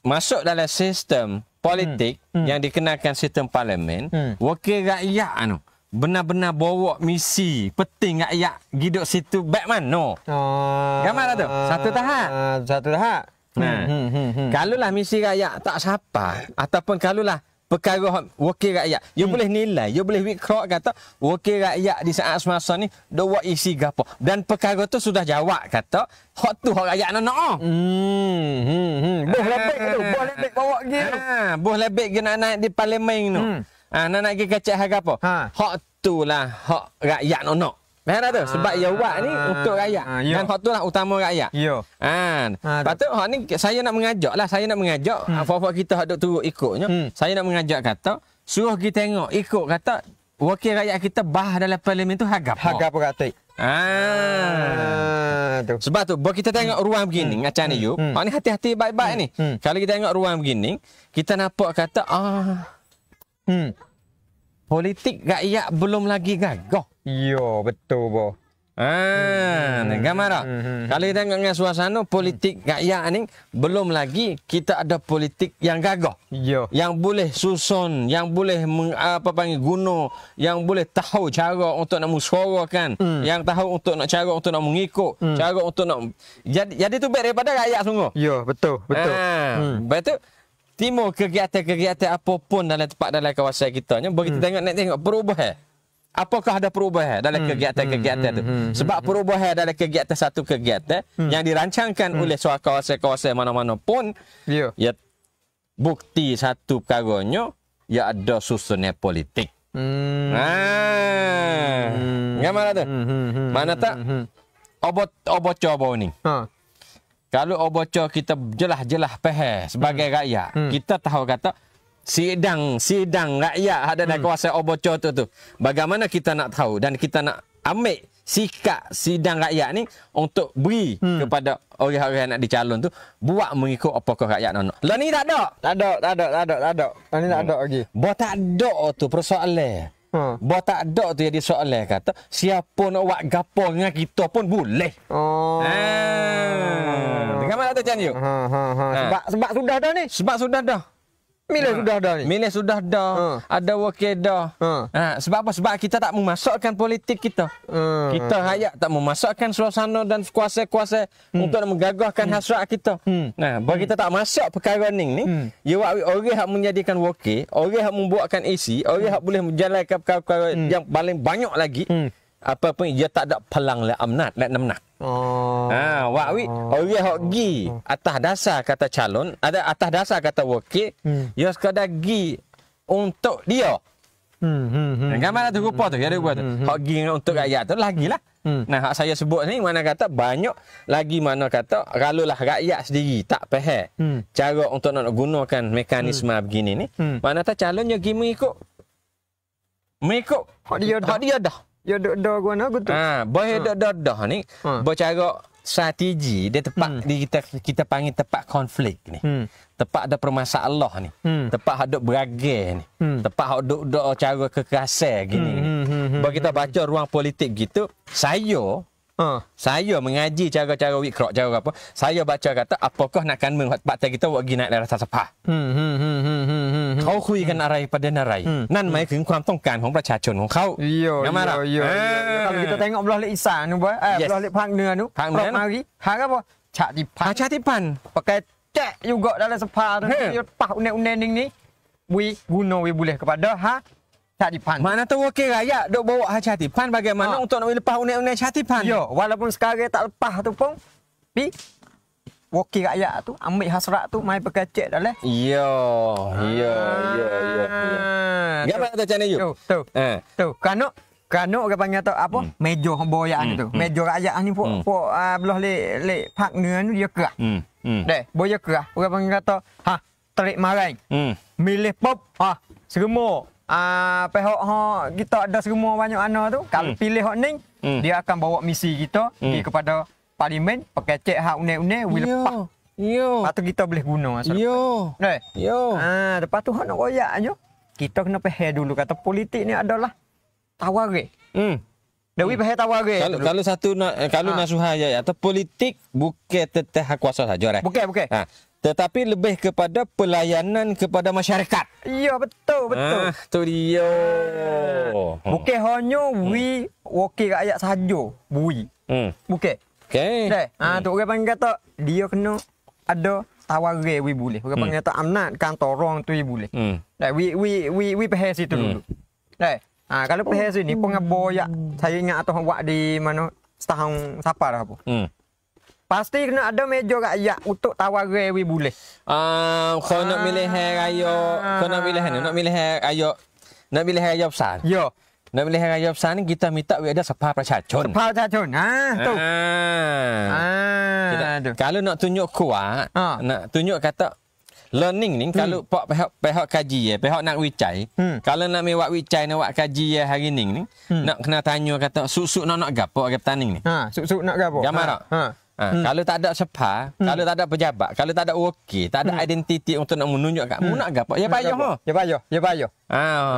masuk dalam sistem politik yang dikenakan sistem parlimen, wakil rakyat benar-benar bawa misi penting rakyat hidup situ baik mana. Gambar tu. Satu tahap. Kalaulah misi rakyat tak sampai ataupun kalaulah perkara wakil rakyat, you boleh nilai, you boleh withdraw kata wakil rakyat di saat semasa ni dia buat isi gapo dan perkara tu sudah jawab kata hak tu hak rakyat nak. Boh lebih bawa gitu. Boh lebih nak naik di parlimen tu. Nak naik ke kacak hak apa? Hak tu lah hak rakyat nak. Merah tu sebab ia buat ni untuk rakyat. Dan hak tu lah utama rakyat. Lepas tu hak ni saya nak mengajak lah, fak-fak kita hak duk turut ikutnya. Saya nak mengajak kata suruh kita tengok ikut kata wakil rakyat kita bah dalam parlimen tu hak apa. Hak apa kata. Tu. Sebab tu bila kita tengok ruang begini macam ni you. Hak ni hati-hati baik-baik ni. Kalau kita tengok ruang begini, kita nampak kata politik rakyat belum lagi gagah. Ya, betul boh. Gambar tak? Kalau kita tengok dengan suasana politik rakyat ni belum lagi kita ada politik yang gagah. Yang boleh susun, yang boleh guna, yang boleh tahu cara untuk nak mensuarakan, yang tahu untuk nak cara untuk nak mengikut, cara untuk nak jadi tu baik daripada rakyat sungguh. Ya, betul. Betul. Timur kegiatan apapun dalam kawasan kita nya bagi kita tengok perubahan. Apakah ada perubahan dalam kegiatan-kegiatan itu? Sebab perubahan dalam kegiatan satu kegiatan yang dirancangkan oleh kawasan-kawasan mana-mana pun, ya bukti satu perkaranya, ya ada susunan politik. Mana tu? Mana tak? Obocor bau ni. Kalau obocor kita jelas-jelas faham sebagai rakyat, kita tahu kata sidang rakyat ada dalam kuasa obocor tu. Bagaimana kita nak tahu dan kita nak ambil sikap sidang rakyat ni untuk beri kepada orang-orang yang nak dicalon tu buat mengikut apakah rakyat nak. Lah ni tak ada. Tak ada. Ni tak ada lagi. Bah tak ada tu persoalan. Bah tak ada tu jadi soalan kata siapa nak buat gapo dengan kita pun boleh. Dengar mana tu Chan Yu? Sebab sudah dah ni. Sebab sudah dah. Milih sudah dah ni. Milih sudah dah. Ada wakil dah. Sebab apa? Sebab kita tak memasukkan politik kita. Kita rakyat tak memasukkan suasana dan kuasa-kuasa untuk menggagahkan hasrat kita. Bagi kita tak masuk perkara ni, orang yang menjadikan wakil, orang yang membuatkan isi, orang yang boleh menjalankan perkara yang paling banyak lagi, apa pun dia tak ada pelang le amnat, le namnak. Wakwi orang hok gi atas dasar kata calon, ada atas dasar kata wakil, dia sekadar gi untuk dia. Gambar tu rupa tu, dia buat tu. Hok gi untuk rakyat tu lagilah. Hak saya sebut ni mana kata banyak lagi mana kata kalau lah rakyat sendiri tak faham cara untuk nak gunakan mekanisme begini ni, mana tak calonnya gi mengikut hak dia dah. Ya dah guna gitu. Boleh dah ni bercara strategi dia tepat di kita panggil tepat konflik ni. Tepat ada permasalah ni. Tepat ada beragai ni. Tepat ada cara kekerasan gini. Bila kita baca ruang politik gitu, saya mengaji cara-cara wikrak, cara apa. Saya baca kata apakah nak kan partai kita buat gini naik rasa sepah. เขาคุยกันอะไรประเด็นอะไรนั่นหมายถึงความต้องการของประชาชนของเขา Kalau kita tengok belah lek Isan tu belah lek Pang Nua tu, Prof mari, hang apa? Chatipan. Pakai cek juga dalam sepa tu. Dia pah unek-unek ni guna boleh kepada Chatipan. Mana tu wakil rakyat dok bawa Chatipan bagaimana untuk nak lepas unek-unek Chatipan? Ya, walaupun sekarang tak lepas tu pun wakil rakyat tu ambil hasrat tu mai pakai cek dalam. Ya. Gambar tu channel you. Tu. Kano orang panggil tu apa? Meja boyak ni tu. Meja rakyat ni pun belah lek Pak Nua ni dia kerah. Deh, boya kerah. Orang panggil kata, terik marai. Milih pop, semua. Pihak kita ada semua banyak anak tu. Kalau pilih hak ni, dia akan bawa misi kita pergi kepada parlimen pakai cek hak unek-unek lepas. Lepas tu kita boleh guna. Lepas tu hak nak royak je. Kita kena faham dulu kata politik ni adalah tawarik. Dewi faham tawarik. Kalau satu kalau nasihat atau politik bukan tentang kuasa saja. Bukan. Tetapi lebih kepada pelayanan kepada masyarakat. Ya, betul. Tu dia. Bukan hanya wakil rakyat sahaja. Bukan. Okey. Tu orang panggil kata dia kena ada tawaran boleh. Orang panggil kata amanat kantor orang tu boleh. We faham situ dulu. Kalau faham sini pengaboyak saya ingat atau buat di mana setahun siapa dah apa. Pasti kena ada meja rakyat untuk tawaran boleh. Kau nak milih raya, nak milih raya besar. Ya. Nak milih raya besar ni kita minta ada Sapa Prachachon. Tu. Kalau nak tunjuk kuat, nak tunjuk kata learning ni kalau pihak kaji pihak nak wicai, kalau nak buat wicai nak buat kaji hari ni nak kena tanya kata susuk nak gapo agak petani ni. Susuk nak gapo? Gambar tak? Kalau tak ada sepa, kalau tak ada pejabat, kalau tak ada wakil, tak ada identiti untuk nak menunjuk kat mu nak gapo? Ya payah.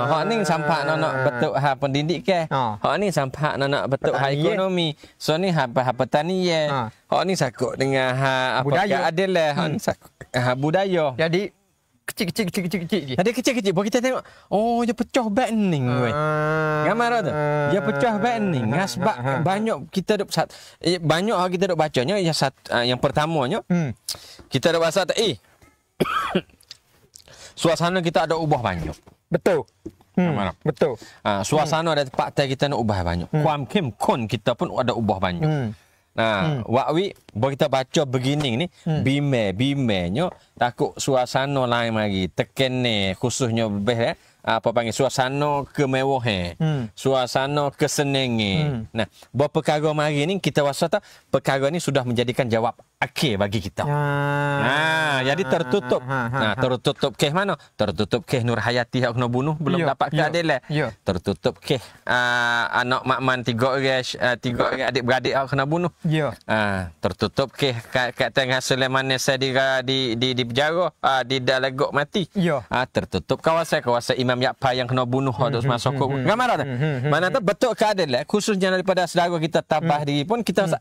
Hak ni sampak nak betul pendidik ke? Hak ni sampak nak betul ekonomi. So ni petani ye. Hak ni sakut dengan budaya adil lah. Hak ni sakut budaya. Jadi kecil. Ada kecil. Baru kita tengok, dia pecah banding weh. Gambar tu. Dia pecah banding. Sebab banyak kita banyak kita duk bacanya yang pertamanya kita duk bahasa suasana kita ada ubah banyak. Betul. Betul. Suasana ada partai kita nak ubah banyak. Kuam Kim Kon kita pun ada ubah banyak. Wakwi bila kita baca begini ni bime-nya takut suasana lain lagi tekan ni khususnya lebih apa panggil suasana kemewahan, suasana kesenangan. Nah, buat perkara mari ni kita rasa tak perkara ni sudah menjadikan jawab akhir bagi kita. Jadi tertutup. Tertutup kes mana? Tertutup kes Nur Hayati yang kena bunuh belum dapat keadilan. Tertutup kes anak makman 3 orang adik-beradik yang kena bunuh. Tertutup kes Kapten Sulaiman Nesa di penjara, di Dalagok mati. Tertutup kawasan Imam Yakpa yang kena bunuh waktu semasa Covid. Gambar tu. Mana tu betul keadilan khususnya daripada saudara kita Tabah diri pun kita rasa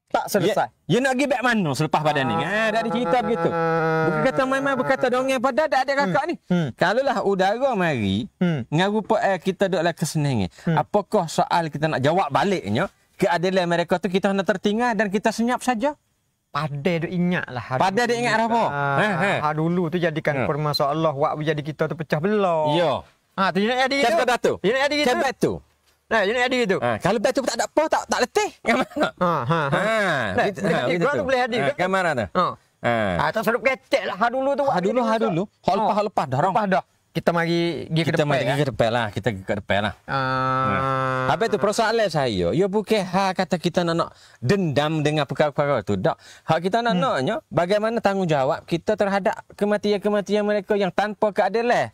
tak selesai. Ya nak pergi back mana selepas pada ni? Dah cerita begitu. Bukan kata memang berkata dongeng pada ada kakak ni. Kalaulah udara mari, ngarupa kita duduk dalam kesenangan. Apakah soal kita nak jawab baliknya? Keadilan mereka tu kita nak tertinggal dan kita senyap saja? Padai duk ingatlah. Padai duk ingat apa? Dulu tu jadikan permasalahan Allah wak jadi kita tu pecah belah. Ya. Tu nak jadi gitu. Contoh tu. Dia nak jadi gitu. Contoh tu. Nah, dia nak jadi gitu. Kalau batu tak ada apa, tak letih. Gambar. Gua tu boleh hadir. Gambar tu. Tak selalu ketek lah. Dulu tu. Dulu. Hal lepas dah. Lepas dah. Kita mari pergi ke depan. Kita pergi ke depan lah. Kita ke depan lah. Apa itu persoalan saya? Ya bukan kata kita nak dendam dengan perkara-perkara tu. Tak. Hak kita naknya bagaimana tanggungjawab kita terhadap kematian-kematian mereka yang tanpa keadilan.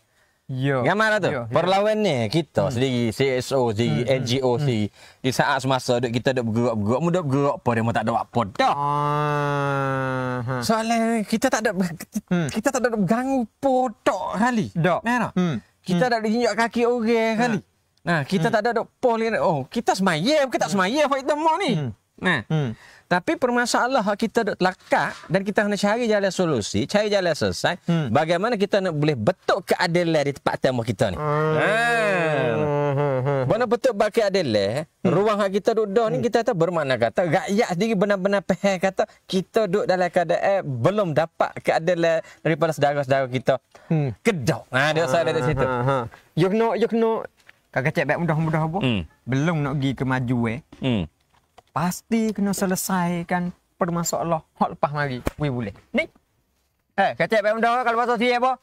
Gambar tu. Perlawan ni kita sendiri, CSO sendiri, NGO sendiri. Di saat semasa kita duk bergerak-bergerak, mudah bergerak apa dia tak ada apa dah. Soalnya kita tak ada berganggu podok kali. Mana? Kita tak ada injak kaki orang kali. Nah, kita tak ada pol. Kita semayam, kita tak semayam kita mau ni. Nah. Tapi permasalahan kita duk telakak dan kita kena cari jalan solusi, cari jalan selesai. Bagaimana kita nak boleh betul keadilan di tempat temu kita ni. Mana betul bagi keadilan, ruang hak kita duduk ni kita tak bermakna kata rakyat sendiri benar-benar faham kata kita duduk dalam keadaan belum dapat keadilan daripada saudara-saudara kita. Kedok. Dia saya dari situ. You kena kakak cek baik mudah-mudah apa? Belum nak pergi ke maju pasti kena selesaikan permasalahan hak lepas mari. Boleh. Ni. Kata baik mudah kalau pasal dia apa?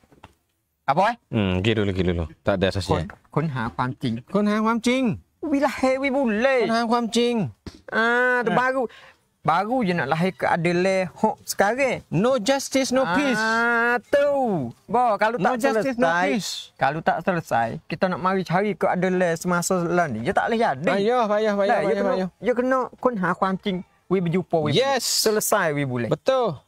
Apa Pergi dulu. Tak ada asasnya. ค้นหาความจริง ค้นหาความจริง วิละเฮวิบุเล่ ค้นหาความจริง tu baru je nak lahir keadilan hak sekarang. No justice, no peace. Tu. Kalau tak no justice, selesai, no peace. Kalau tak selesai, kita nak mari cari keadilan semasa lain ni. Dia tak boleh jadi. Payah. Dia kena ค้นหาความจริง we berjumpa, we yes. Selesai, we boleh. Betul.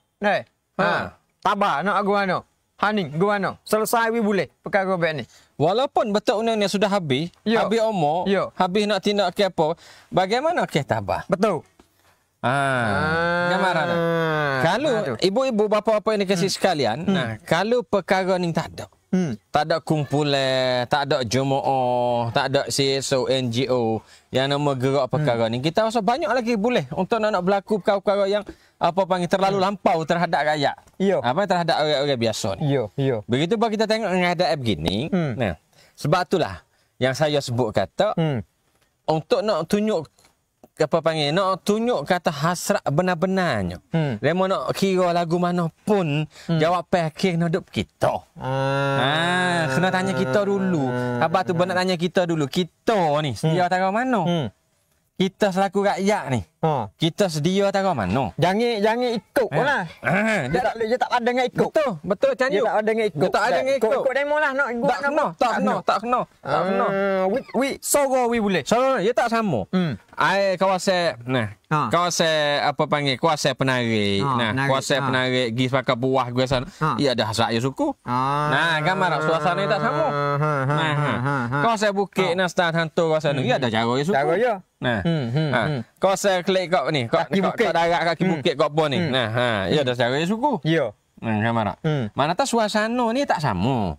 Tabah nak guano. Haning guano. Selesai, we boleh. Perkara baik ni. Walaupun betul undang sudah habis, habis umur, habis nak tindak ke apa, bagaimana ke tabah? Betul. Gambar ada. Kalau ibu-ibu bapa-bapa ini kasih sekalian, kalau perkara ni tak ada. Tak ada kumpulan, tak ada jemaah, tak ada CSO, NGO yang nama gerak perkara ni. Kita rasa banyak lagi boleh untuk nak berlaku perkara-perkara yang apa panggil terlalu lampau terhadap rakyat. Apa terhadap orang-orang biasa ni. Begitu pun kita tengok menghadap begini. Nah, sebab itulah yang saya sebut kata untuk nak tunjuk apa panggil nak tunjuk kata hasrat benar-benarnya. Lemo nak kira lagu mana pun jawab akhir nak duk kita. Kena tanya kita dulu. Apa tu benar tanya kita dulu. Kita ni sedia tahu mana? Kita selaku rakyat ni. Kita sedia tahu mana? Jangan ikut lah. Dia tak ada dengan ikut. Betul tanya. Dia tak ada dengan ikut. Tak ada dengan ikut. Ikut demo lah nak ikut. Tak kena. We sorrow we boleh. Sorrow dia tak sama. Kawasan kawasan apa panggil kuasa penarik. Kuasa penarik pergi pakai buah gue sana. Ia ada hasrat ya suku. Gambar suasana tak sama. Kawasan bukit Nastan hantu kawasan ni ada cara ya suku. Cara ya. Kawasan klik kau ni. Kau darat kaki bukit kau apa ni. Ia ada cara ya suku. Ya. Gambar. Mana tak suasana ni tak sama.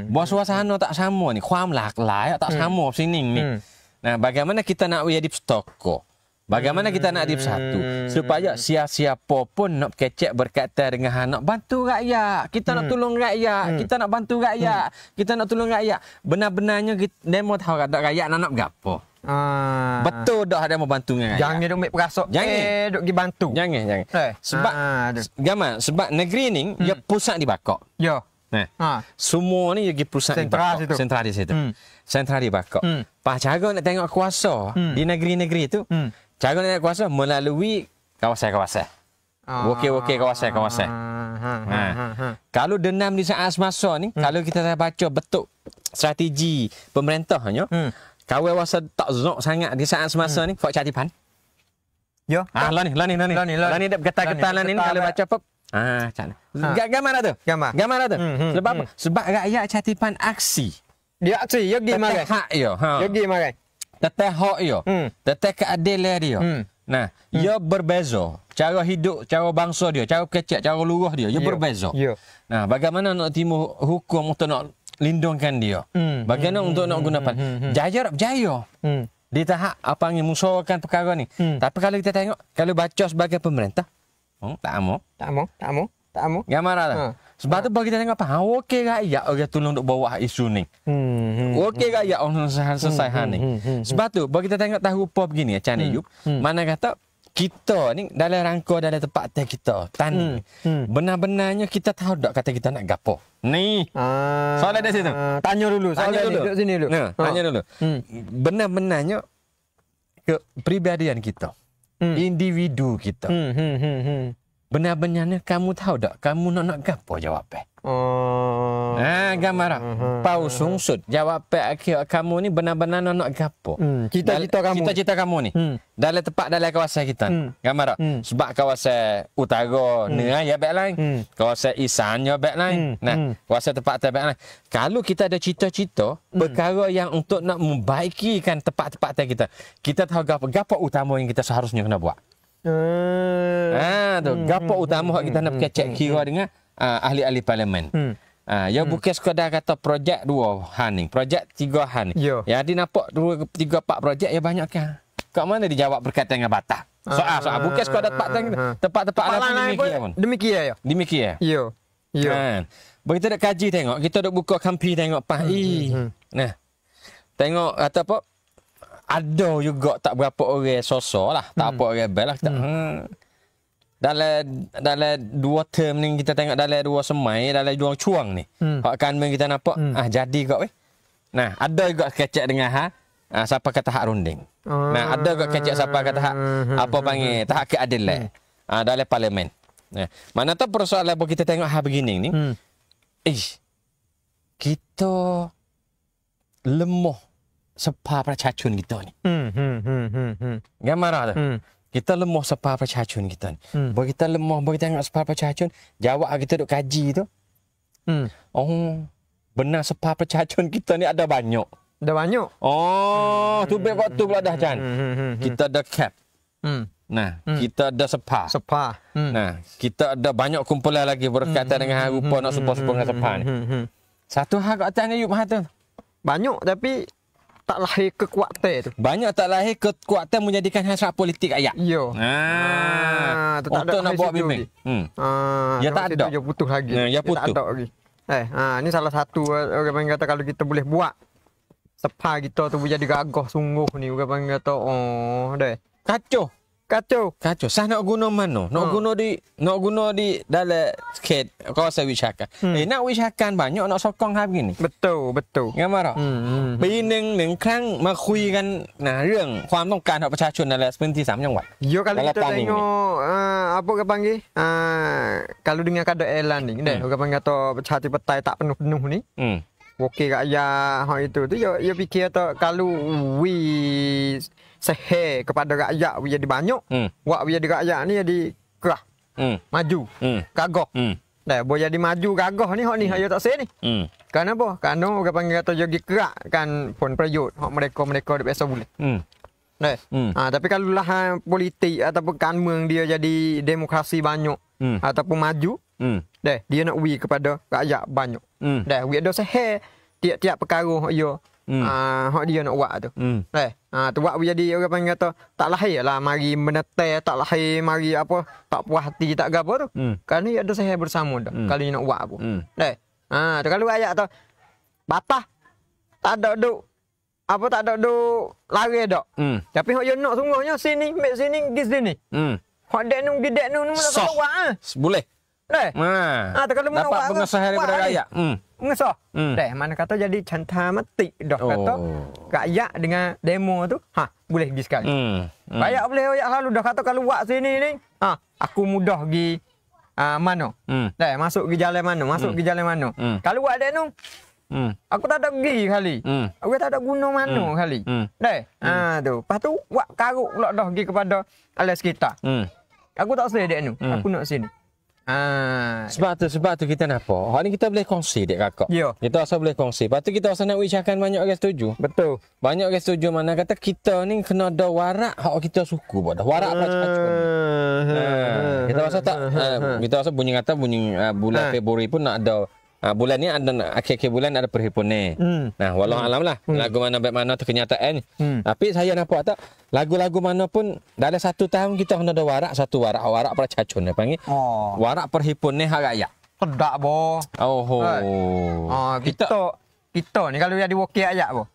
Buat suasana tak sama ni. Kuam laklai tak sama sini ni. Nah, bagaimana kita nak jadi stoko? Bagaimana kita nak jadi satu? Supaya siapa pun nak kecek berkaitan dengan nak bantu rakyat. Kita nak tolong rakyat. Kita nak bantu rakyat. Kita nak tolong rakyat. Benar-benarnya demo tahu rakyat nak gapo. Betul dah ada mau bantu dengan rakyat. Jangan duk ambil perasok. Duk pergi bantu. Jangan. Sebab sebab negeri ni dia pusat di Bakok. Nah. Semua ni pergi pusat sentral di situ. Sentral di Bakok. Cara nak tengok kuasa di negeri-negeri itu, cara nak tengok kuasa melalui kawasan-kawasan. Okey kawasan-kawasan. Kalau denam di saat semasa ni, kalau kita dah baca betul strategi pemerintahnya, kalau wasa tak zok sangat di saat semasa ni, fak catipan. Yo. Lani dah kata-kata lani ni kalau baca apa? Macam mana? Gambar tu. Gambar tu. Sebab apa? Sebab rakyat catipan aksi. Dia aksi, yo gi marai. Hak yo. Yo gi marai. Teteh hak yo. Teteh keadilan dia. Nah, ia berbeza. Cara hidup, cara bangsa dia, cara kecek, cara luruh dia, ia berbeza. Nah, bagaimana nak timbul hukum untuk nak lindungkan dia? Bagaimana untuk nak gunakan? Jaya. Di tahap apa yang musyawarahkan perkara ni. Tapi kalau kita tengok, kalau baca sebagai pemerintah, tak mau. Gambar lah. Sebab tu bagi kita tengok apa? Okey rakyat orang tolong untuk bawa isu ni. Okey rakyat orang selesai ni. Sebab tu bagi kita tengok tahu apa begini macam ni Yub. Mana kata kita ni dalam rangka dalam tempat kita tani. Benar-benarnya kita tahu tak kata kita nak gapo. Ni. Soalan dari situ. Tanya dulu. Duduk sini dulu. Tanya dulu. Benar-benarnya kepribadian kita. Individu kita. Benar-benarnya kamu tahu tak kamu nak gapo jawabnya? Gambar. Pau sungsut jawab akhir kamu ni benar-benar nak gapo? Cita-cita kamu ni. Dalam tempat dalam kawasan kita. Gambar. Sebab kawasan utara ni ya baik lain. Kawasan isan ya baik lain. Nah, kawasan tempat baik lain. Kalau kita ada cita-cita perkara yang untuk nak membaikikan tempat-tempat kita, kita tahu gapo utama yang kita seharusnya kena buat. Tu gapo utama kita nak kecek kira dengan ahli-ahli parlimen. Ya bukan sekadar kata projek 2 han ni, projek 3 han ni. Ya dia nampak 2 3 4 projek ya banyak kan. Kat mana dijawab berkaitan dengan batas. Soal bukan sekadar tempat-tempat lain demikian. Demikian. Yo. Begitu dak kaji tengok, kita dak buka kampi tengok Nah. Tengok kata apa? Ada juga tak berapa orang sosok lah. Tak apa orang bel lah. Dalam 2 term ni kita tengok dalam 2 semai, dalam 2 cuang ni. Hak kan kita nampak jadi kok weh. Nah, ada juga kecek dengan siapa kata hak runding. Nah, ada juga kecek siapa kata hak apa panggil hak keadilan. Dalam parlimen. Nah, mana tahu persoalan kita tengok hak begini ni. Kita lemah sepa percacun kita ni. Gambar tu. Kita lemah sepa percacun kita ni. Bagi kita lemah, bagi tengok sepa percacun, jawab kita duk kaji tu. Benar sepa percacun kita ni ada banyak. Tu waktu pula dah Jan. Kita ada cap. Nah, kita ada sepa. Nah, kita ada banyak kumpulan lagi berkaitan dengan rupa nak sepa-sepa dengan sepa ni. Satu hal kat atas ni Yub tu. Banyak tapi tak lahir kekuatan tu. Banyak tak lahir kekuatan menjadikan hasrat politik rakyat. Yo. Untuk nak buat bimbing. Ya tak ada. Ya putus lagi. Ya putus. Tak ada lagi. Ni salah satu orang kata kalau kita boleh buat sepa kita tu jadi gagah sungguh ni. Orang kata deh. Kacau. Sah nak guna mana? Nak guna di dalam skate kawasan wisata. Nak wisata banyak nak sokong hal begini. Betul. Gambar. ปีหนึ่งครั้งมาคุยกันเรื่องความต้องการของประชาชนในพื้นที่3จังหวัด Yo kalau kita tengok apa ke panggil kalau dengan keadaan ni deh orang kata Persatuan tak penuh ni. Okey rakyat hak itu tu yo fikir tu kalau seher kepada rakyat jadi banyak, buat jadi rakyat ni jadi kerah, maju, gagah. Dah boleh jadi maju gagah ni hak ni hak tak seh ni. Kerana apa? Kerana orang panggil kata jadi kerak kan pun prayut hak mereka biasa boleh. Tapi kalau lah politik ataupun kanmeng dia jadi demokrasi banyak ataupun maju, dah dia nak kepada rakyat banyak. Dah ada seher tiap-tiap perkara hak hak dia nak buat tu. Tu buat jadi orang panggil kata tak lahir lah mari menetai, tak lahir mari apa tak puas hati tak gapo tu. Kerana dia ada seher bersama dah. Kalau dia nak buat apa. Tu kalau rakyat tu batah tak ada duk lari dak. Tapi hak dia nak sungguhnya sini, mek sini, pergi sini. Hak dek nu nak buat Boleh. Deh. Kalau dapat nak pengesah daripada rakyat. Pengesah. Deh, mana kata jadi canta mati dah kata rakyat dengan demo tu, boleh pergi sekali. Rakyat boleh rakyat lalu dah kata kalau buat sini ni, aku mudah pergi mana. Deh, masuk ke jalan mana, masuk ke jalan mana. Kalau buat dia tu, aku tak ada pergi kali. Aku tak ada guna mana kali. Deh. Tu. Lepas tu buat karuk pula dah pergi kepada ahli sekitar. Aku tak selesai dia tu. Aku nak sini. Sebab tu kita nampak. Hak ni kita boleh kongsi dek kakak. Ya. Kita rasa boleh kongsi. Lepas tu kita rasa nak ucapkan banyak orang setuju. Betul. Banyak orang setuju mana kata kita ni kena ada warak hak kita suku boh. Warak macam-macam. Kita rasa tak kita rasa bunyi bulan Februari pun nak ada bulan ni ada akhir bulan ada perhimpunan. Nah, walau alam lah lagu mana baik mana tu kenyataan. Tapi saya nampak tak lagu-lagu mana pun dalam 1 tahun kita kena ada warak satu warak para cacun dia panggil. Warak perhimpunan hak rakyat. Pedak boh. Kita ni kalau jadi wakil rakyat boh.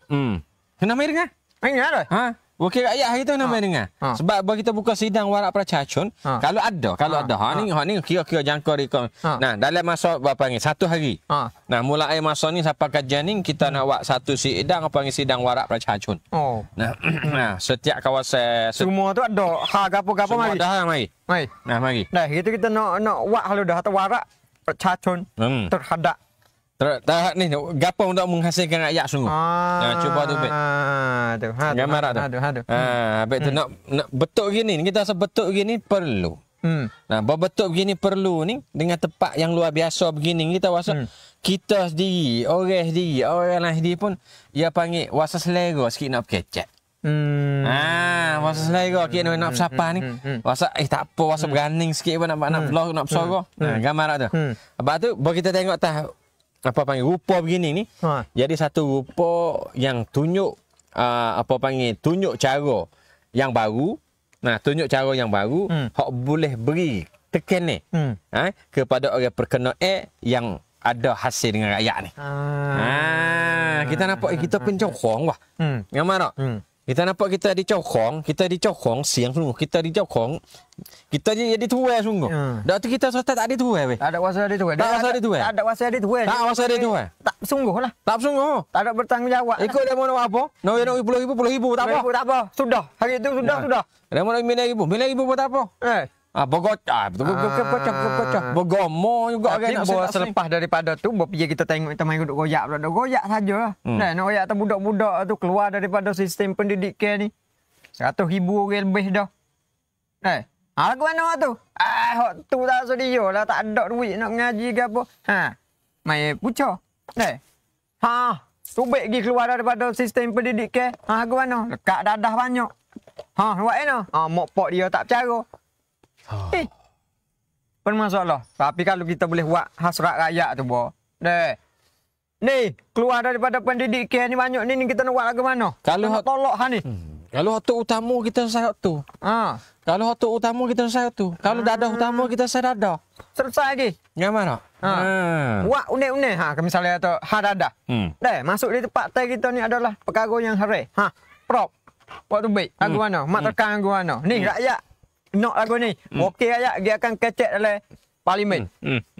Kena main dengar? Main dengar dah. Wakil rakyat hari tu nama dengar. Sebab kita buka sidang warak para cacun, kalau ada. Hak ni kira-kira jangka rekod. Nah, dalam masa berapa panggil 1 hari. Nah, mulai masa ni sampai kajian ni kita nak buat satu sidang apa panggil sidang warak para cacun. Nah, setiap kawasan semua tu ada gapo-gapo mari. Dah mari. Nah, mari. Nah, kita nak buat halu dah atau warak para cacun terhadap ni gapo untuk menghasilkan rakyat sungguh. Cuba tu bet. Gambar tu. Bet tu nak betul gini kita rasa betul gini perlu. Nah, betul begini perlu ni dengan tempat yang luar biasa begini kita rasa kita sendiri, orang lain sendiri pun dia panggil rasa selera sikit nak kecek. Rasa selera kita nak siapa ni. Rasa tak apa, rasa berani sikit pun nak vlog, nak bersuara. Gambar tu. Lepas tu baru kita tengok apa panggil rupa begini ni. Jadi satu rupa yang tunjuk tunjuk cara yang baru. Nah, tunjuk cara yang baru hak boleh beri tekan ni kepada orang perkenaan yang ada hasil dengan rakyat ni. Kita nampak kita pencokong wah. Gambar tak? Kita nampak kita dicokong siang sungguh. Kita dicokong. Kita jadi tuai sungguh. Dak tu kita rasa tak ada tuai weh. Tak ada kuasa ada tuai. Tak rasa ada tuai. Tak ada kuasa ada tuai. Tak rasa ada tuai. Tak sungguh lah. Tak sungguh. Tak ada bertanggungjawab. Ikut dia mau nak apa? Nak 10,000 tak apa. Tak apa. Sudah. Hari itu sudah. Dia mau nak 9,000 pun tak apa. Bogocah. Bogomo juga orang nak selepas daripada tu pergi kita tengok kita main duduk goyak pula. Goyak sajalah. Nak goyak tu budak-budak tu keluar daripada sistem pendidikan ni. 100,000 orang lebih dah. Lagu mana tu? Hak tu tak sedia lah, tak ada duit nak ngaji ke apa. Main pucah. Tu baik pergi keluar daripada sistem pendidikan. Lagu mana? Lekat dadah banyak. Buat mana? Mak pak dia tak bercara. Bermasalah. Tapi kalau kita boleh buat hasrat rakyat tu boh. Ni keluar daripada pendidikan ni banyak ni kita nak buat lagu mana? Kalau nak tolak ni. Kalau hak utama kita selesai tu. Kalau hak utama kita selesai tu. Kalau dadah utama kita selesai dadah. Selesai lagi. Gimana? Buat unik-unik misalnya tu dadah. Masuk di tempat kita ni adalah perkara yang hari. Prop. Buat tu baik. Lagu mana? Mak tekan lagu mana? Ni rakyat nak lagu ni. Okey rakyat dia akan kecek dalam parlimen.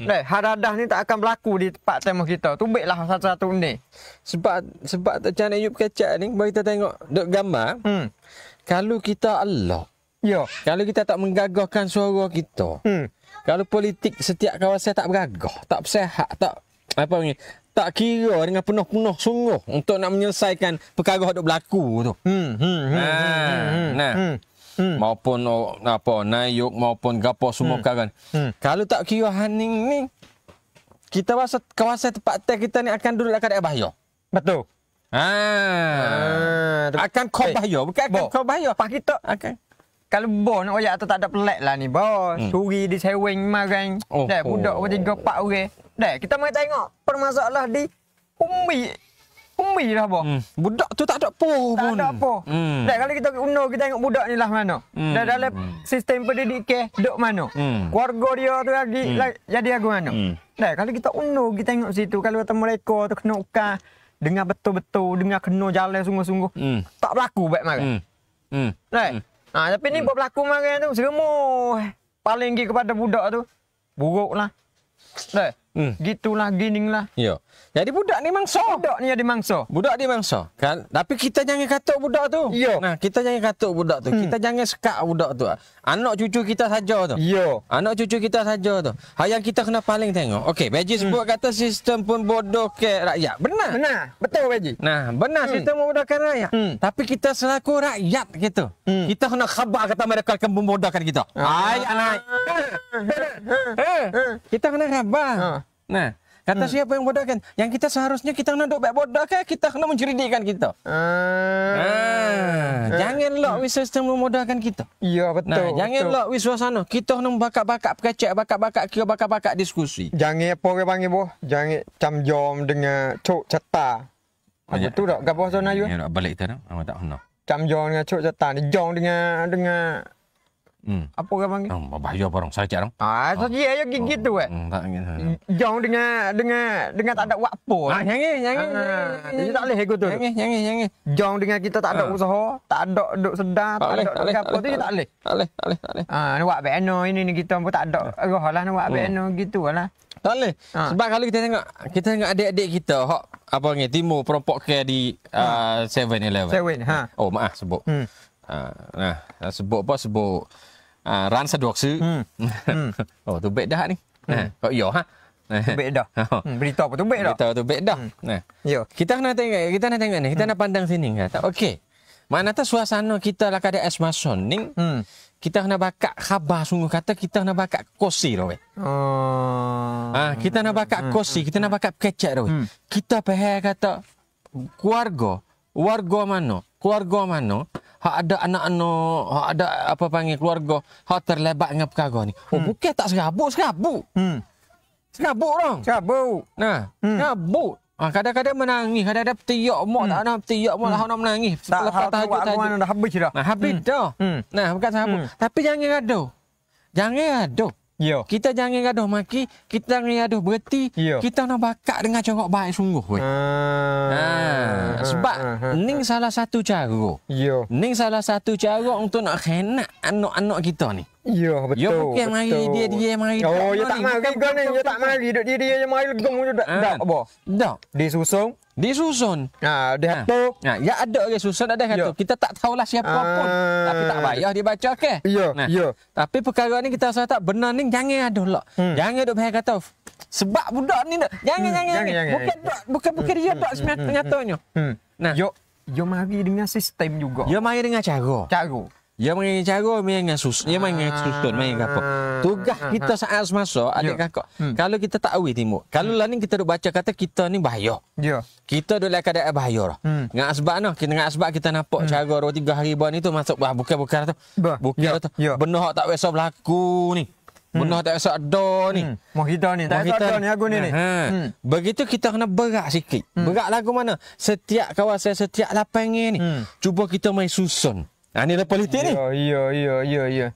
Hadadah ni tak akan berlaku di tempat tema kita. Tu baiklah satu-satu ni. Sebab macam Ayub kecek ni bagi kita tengok duk gambar. Kalau kita Allah. Kalau kita tak menggagahkan suara kita. Kalau politik setiap kawasan tak bergagah, tak bersihat, tak tak kira dengan penuh-penuh sungguh untuk nak menyelesaikan perkara yang berlaku tu. Maupun Nayuk maupun gapo semua perkara. Kalau tak kira haning ni kita rasa kawasan tempat kita ni akan duduk dekat bahaya. Betul. Akan kau bahaya, bukan akan kau bahaya. Pak kita akan kalau bos nak royak tu tak ada pelik lah ni bos. Suri di sewing marang. Budak bertiga 4 orang. Kita mai tengok permasalah di Umi lah boh. Budak tu tak ada apa pun. Tak ada apa. Kalau kita kita tengok budak ni lah mana. Dalam sistem pendidikan duk mana. Keluarga dia tu lagi jadi lagu mana. Kalau kita kita tengok situ kalau kata mereka tu kena ukar dengar betul-betul, dengar kena jalan sungguh-sungguh. Tak berlaku baik marang. Tapi ni buat berlaku marang tu seremuh. Paling pergi kepada budak tu buruk lah. Dah. Gitulah gining lah. Ya. Jadi budak ni mangsa. Budak ni ada mangsa. Budak dia mangsa. Kan? Tapi kita jangan katuk budak tu. Ya. Nah, kita jangan katuk budak tu. Kita jangan sekak budak tu. Anak cucu kita saja tu. Ya. Anak cucu kita saja tu. Yang kita kena paling tengok. Okey, Beji sebut kata sistem pun bodoh ke rakyat. Benar. Benar. Betul Beji. Nah, benar sistem memudahkan rakyat. Tapi kita selaku rakyat gitu. Kita kena khabar kata mereka akan memudahkan kita. Ayat. Kita kena khabar. Nah, kata siapa yang bodohkan? Yang kita seharusnya kita kena duk baik bodoh kan? Kita kena mencerdikan kita. Jangan lock wis sistem memudahkan kita. Ya, betul. Nah, jangan lock wis suasana. Kita kena bakak-bakak perkecek, bakak-bakak kira, bakak-bakak diskusi. Jangan apa orang panggil boh. Jangan camjom dengan cok ceta. Apa tu tak? Gapo bahasa Melayu? Ya, nak balik kita dah. Awak tak kena. Camjom dengan cok ceta ni jong dengan apa orang panggil? Bahaya apa orang sajak dong. Saja ya gitu Tak gitu. Jong dengan tak ada buat apa. Jangan. Jadi tak boleh aku tu. Jangan. Jong dengan kita tak ada usaha, tak ada duk sedar, tak ada apa tu tak boleh. Tak boleh. Nak buat beno ini kita pun tak ada roh lah nak buat beno gitu lah. Tak boleh. Sebab kalau kita tengok adik-adik kita hok apa ni timur perompok ke di 7-Eleven. Oh maaf sebut. Sebut apa sebut ran sedok su. Oh tu baik dah ni. Kok iya ha. Baik dah. Berita apa tu baik dah. Berita tu baik dah. Ya. Kita nak tengok ni. Kita nak pandang sini kata. Okey. Mana tu suasana kita lah kada es mason ni. Kita kena bakak khabar sungguh kata kita kena bakak kosi dah weh. Kita nak bakak kosi, kita nak bakak kecek dah weh. Kita pahal kata keluarga mana hak ada anak-anak, hak ada apa panggil keluarga, hak terlibat dengan perkara ni. Bukan tak serabut. Serabut orang. Serabut. Nah, serabut. Kadang-kadang menangis, kadang-kadang petiak mak tak nak petiak mak nak menangis. Lepas tahajud dah habis dah. Habis dah. Nah, bukan serabut. Tapi jangan gaduh. Ya. Kita jangan gaduh maki, kita jangan gaduh berhenti. Kita nak bakak dengan cara baik sungguh weh. Sebab ning salah satu cara. Ya. Ning salah satu cara untuk nak khenak anak-anak kita ni. Ya, betul. Ya bukan mari dia mari. Oh, ya tak mari kau ni, ya tak mari dia yang mari legong je dak apa? Dak. Disusun. Dia tu. Ya ada orang susun ada kata. Kita tak tahulah siapa pun. Tapi tak payah dibaca ke. Ya. Tapi perkara ni kita rasa tak benar ni jangan ada lah. Jangan duk bahaya kata sebab budak ni jangan. Bukan dia dak sebenarnya. Nah, yo mari dengan sistem juga. Ya mari dengan cara. Ya main cara main susun main apa. Tugas kita saat semasa adik kakak. Kalau kita tak awil timur. Kalau lah ni kita duk baca kata kita ni bahaya. Ya. Kita duk lakukan keadaan bahaya dah. Ngak sebab kita nampak cara 2-3 hari baru ni tu masuk bukan tu. Bukan tu. Benar tak biasa berlaku ni. Benar tak biasa ada ni. Mau kita ni tak ada ni aku ni. Begitu kita kena berak sikit. Berak lagu mana? Setiap kawasan setiap lapangan ni. Cuba kita main susun. Ini dah politik ni. Ya.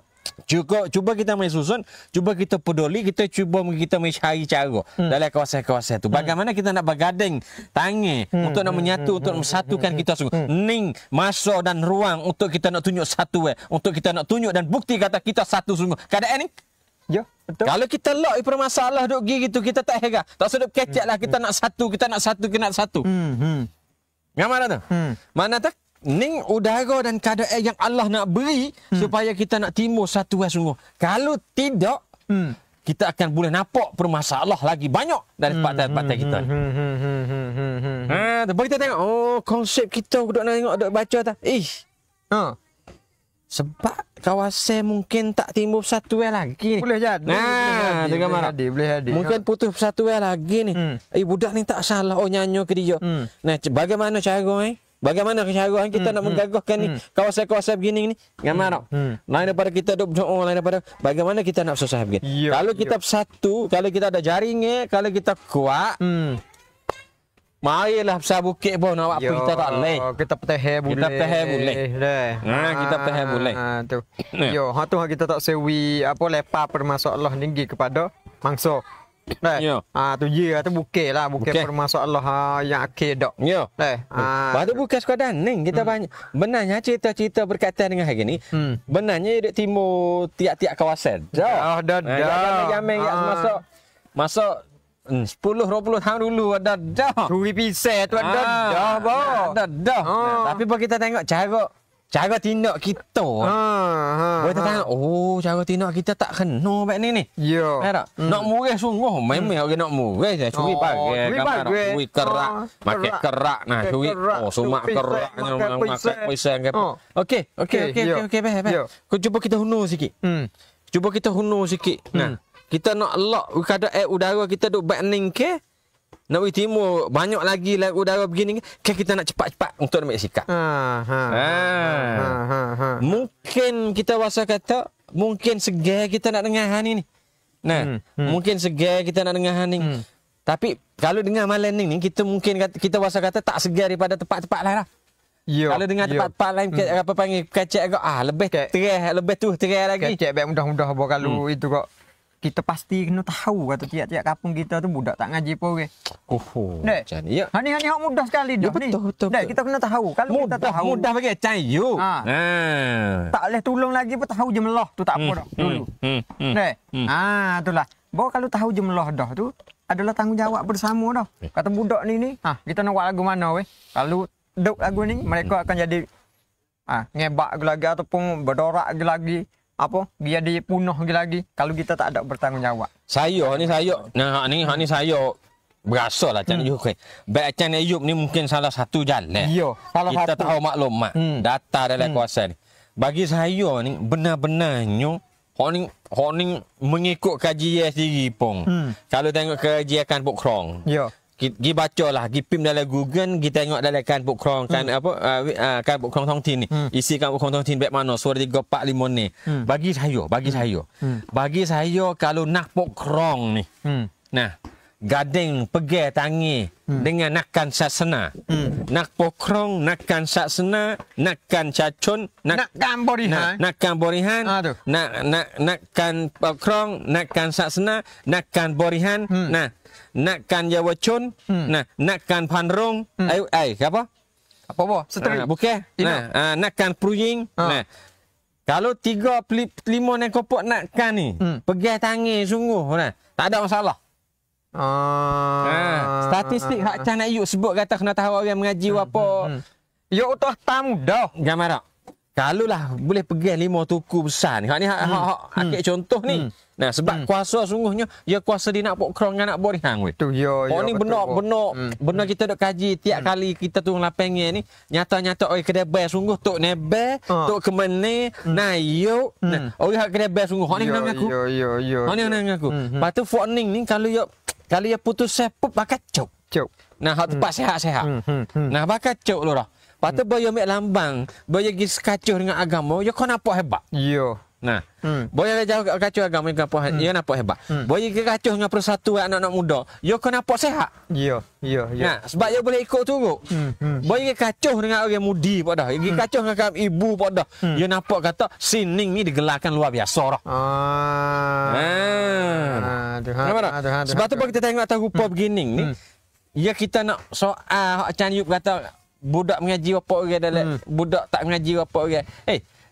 Cuba kita main susun, cuba kita peduli, kita main cari cara dalam kawasan-kawasan tu. Bagaimana kita nak bergading tangan untuk nak menyatu, untuk mensatukan kita sungguh. Ning masa dan ruang untuk kita nak tunjuk satu untuk kita nak tunjuk dan bukti kata kita satu sungguh. Keadaan ni? Ya, betul. Kalau kita lock permasalah duk gitu, kita tak heran. Tak sedap kecek lah kita nak satu. Yang mana tu? Mana tu? Ning udara dan keadaan yang Allah nak beri supaya kita nak timbul satu sungguh. Kalau tidak, kita akan boleh nampak permasalah lagi banyak dari tempat-tempat kita ni. Kita tengok, konsep kita duk baca tak? Sebab kawasan mungkin tak timbul satu lagi ni. Boleh jadi. Boleh jadi. Mungkin putus satu lagi ni. Budak ni tak salah nyanyo ke dia. Nah, bagaimana cara Bagaimana cara kita nak menggagahkan ni kawasan-kawasan begini ni? Gambar tak? Lain daripada kita duk berdoa, lain daripada bagaimana kita nak susah begini. Kalau kita bersatu, kalau kita ada jaringnya, kalau kita kuat, marilah besar bukit pun nak apa kita tak boleh. Kita peteh boleh. Kita peteh boleh. Tu. Yo, tu kita tak sewi apa lepa permasalah tinggi kepada mangsa. Tu tu bukan permasalah yang akhir dak. Lepas tu bukan sekadar ning kita banyak benarnya cerita-cerita berkaitan dengan hari ni. Benarnya dia timur tiap-tiap kawasan. Dah. Jangan yang semasa masa 10-20 tahun dulu ada dah. Curi pisau tu ada dah, boh. Ada dah. Tapi bila kita tengok cara tindak kita. Boleh kita tengok, cara tindak kita tak kena baik ni. Ya. Tak? Nak murah sungguh. Memang orang nak murah je. Curi pakai. Curi kerak. Makan kerak. Nah, curi. Sumak kerak. Makan pisau. Okey. Baik. Cuba kita hunur sikit. Nah, kita nak lock keadaan udara kita duk backning ke? Nak pergi timur banyak lagi udara begini ke kita nak cepat-cepat untuk ambil sikap. Mungkin kita rasa kata mungkin segar kita nak dengar hal ni. Nah, mungkin segar kita nak dengar hal ni. Tapi kalau dengar malam ni kita mungkin kita rasa kata tak segar daripada tempat-tempat lain lah. Kalau dengar tempat-tempat lain apa panggil kacak kau lebih terang, lebih tu terang lagi. Kacak baik mudah-mudah kalau itu kok kita pasti kena tahu kata tiap-tiap kampung kita tu budak tak ngaji pun ke. Macam ni ya. Hani hak mudah sekali dah ni. Betul. Kita kena tahu. Kalau kita tahu mudah bagi cayu. Tak boleh tolong lagi pun tahu je melah tu tak apa dah dulu. Itulah. Bahawa kalau tahu je melah dah tu adalah tanggungjawab bersama dah. Kata budak ni kita nak buat lagu mana weh? Kalau duk lagu ni mereka akan jadi ngebak lagi ataupun berdorak lagi. Apa dia dipunah lagi kalau kita tak ada bertanggungjawab. Saya ni saya berasa lah Chan Ayub. Baik Chan Ayub ni mungkin salah satu jalan. Ya, kita tahu maklumat data dalam kuasa ni. Bagi saya ni benar-benarnya hok ni mengikut kajian sendiri pun. Kalau tengok kajian kan Pok Krong. Ya. Gi baca lah, gi pim dalam Google, gi tengok dalam kan Pok Krong kan kan Pok Krong Thong Tin ni. Isi kan Pok Krong Thong Tin baik mana suara 3 4 5 ni. Bagi saya kalau nak Pok Krong ni. Nah, gading pegang tangi dengan nakkan sasana. Nak Pok Krong, nakkan sasana, nakkan cacun, nakkan borihan. Nakkan Pok Krong, nakkan sasana, nakkan borihan. Nah, nakkan Jawacun, nakkan Panrong, apa? Seteri. Bukan. Nakkan Pruying. Kalau 3 5 yang kopok nakkan ni, pegang tangi sungguh tak ada masalah. Statistik hak Chan Ayub sebut kata kena tahu orang mengaji apa. Ya utah tamu dah. Gambar tak? Kalau lah boleh pegang 5 tuku besar ni. Hak ni akik contoh ni. Nah, sebab kuasa sungguhnya ya kuasa dia nak Pok Krong dengan nak Borihan weh. Tu ya. Ni benar kita dok kaji tiap kali kita turun lapangan ni nyata-nyata orang kedai bai sungguh tok nebe, tok kemene, nayo. Nah, orang hak kedai bai sungguh. Hak ni kena mengaku. Ya. Hak ni kena mengaku. Patu warning ni kalau ya putus sepuk bakal cok. Nah, hak tempat sehat-sehat. Nah, bakal cok lu dah. Patu boyo mek lambang, boyo gi kacau dengan agama, ya kau nampak hebat. Ya. Nah, boyo kacau agama dengan apa? Ya nampak hebat. Boyo gi kacau dengan persatuan anak-anak muda, ya kau nampak sehat. Ya. Nah, sebab dia boleh ikut turut. Boyo gi kacau dengan orang mudi pada, gi kacau dengan ibu pada. Ya nampak kata sining ni digelarkan luar biasa dah. Sebab tu kita tengok atas rupa begini ni, ya kita nak soal Chan Ayub kata budak mengaji apa orang dalam budak tak mengaji apa orang.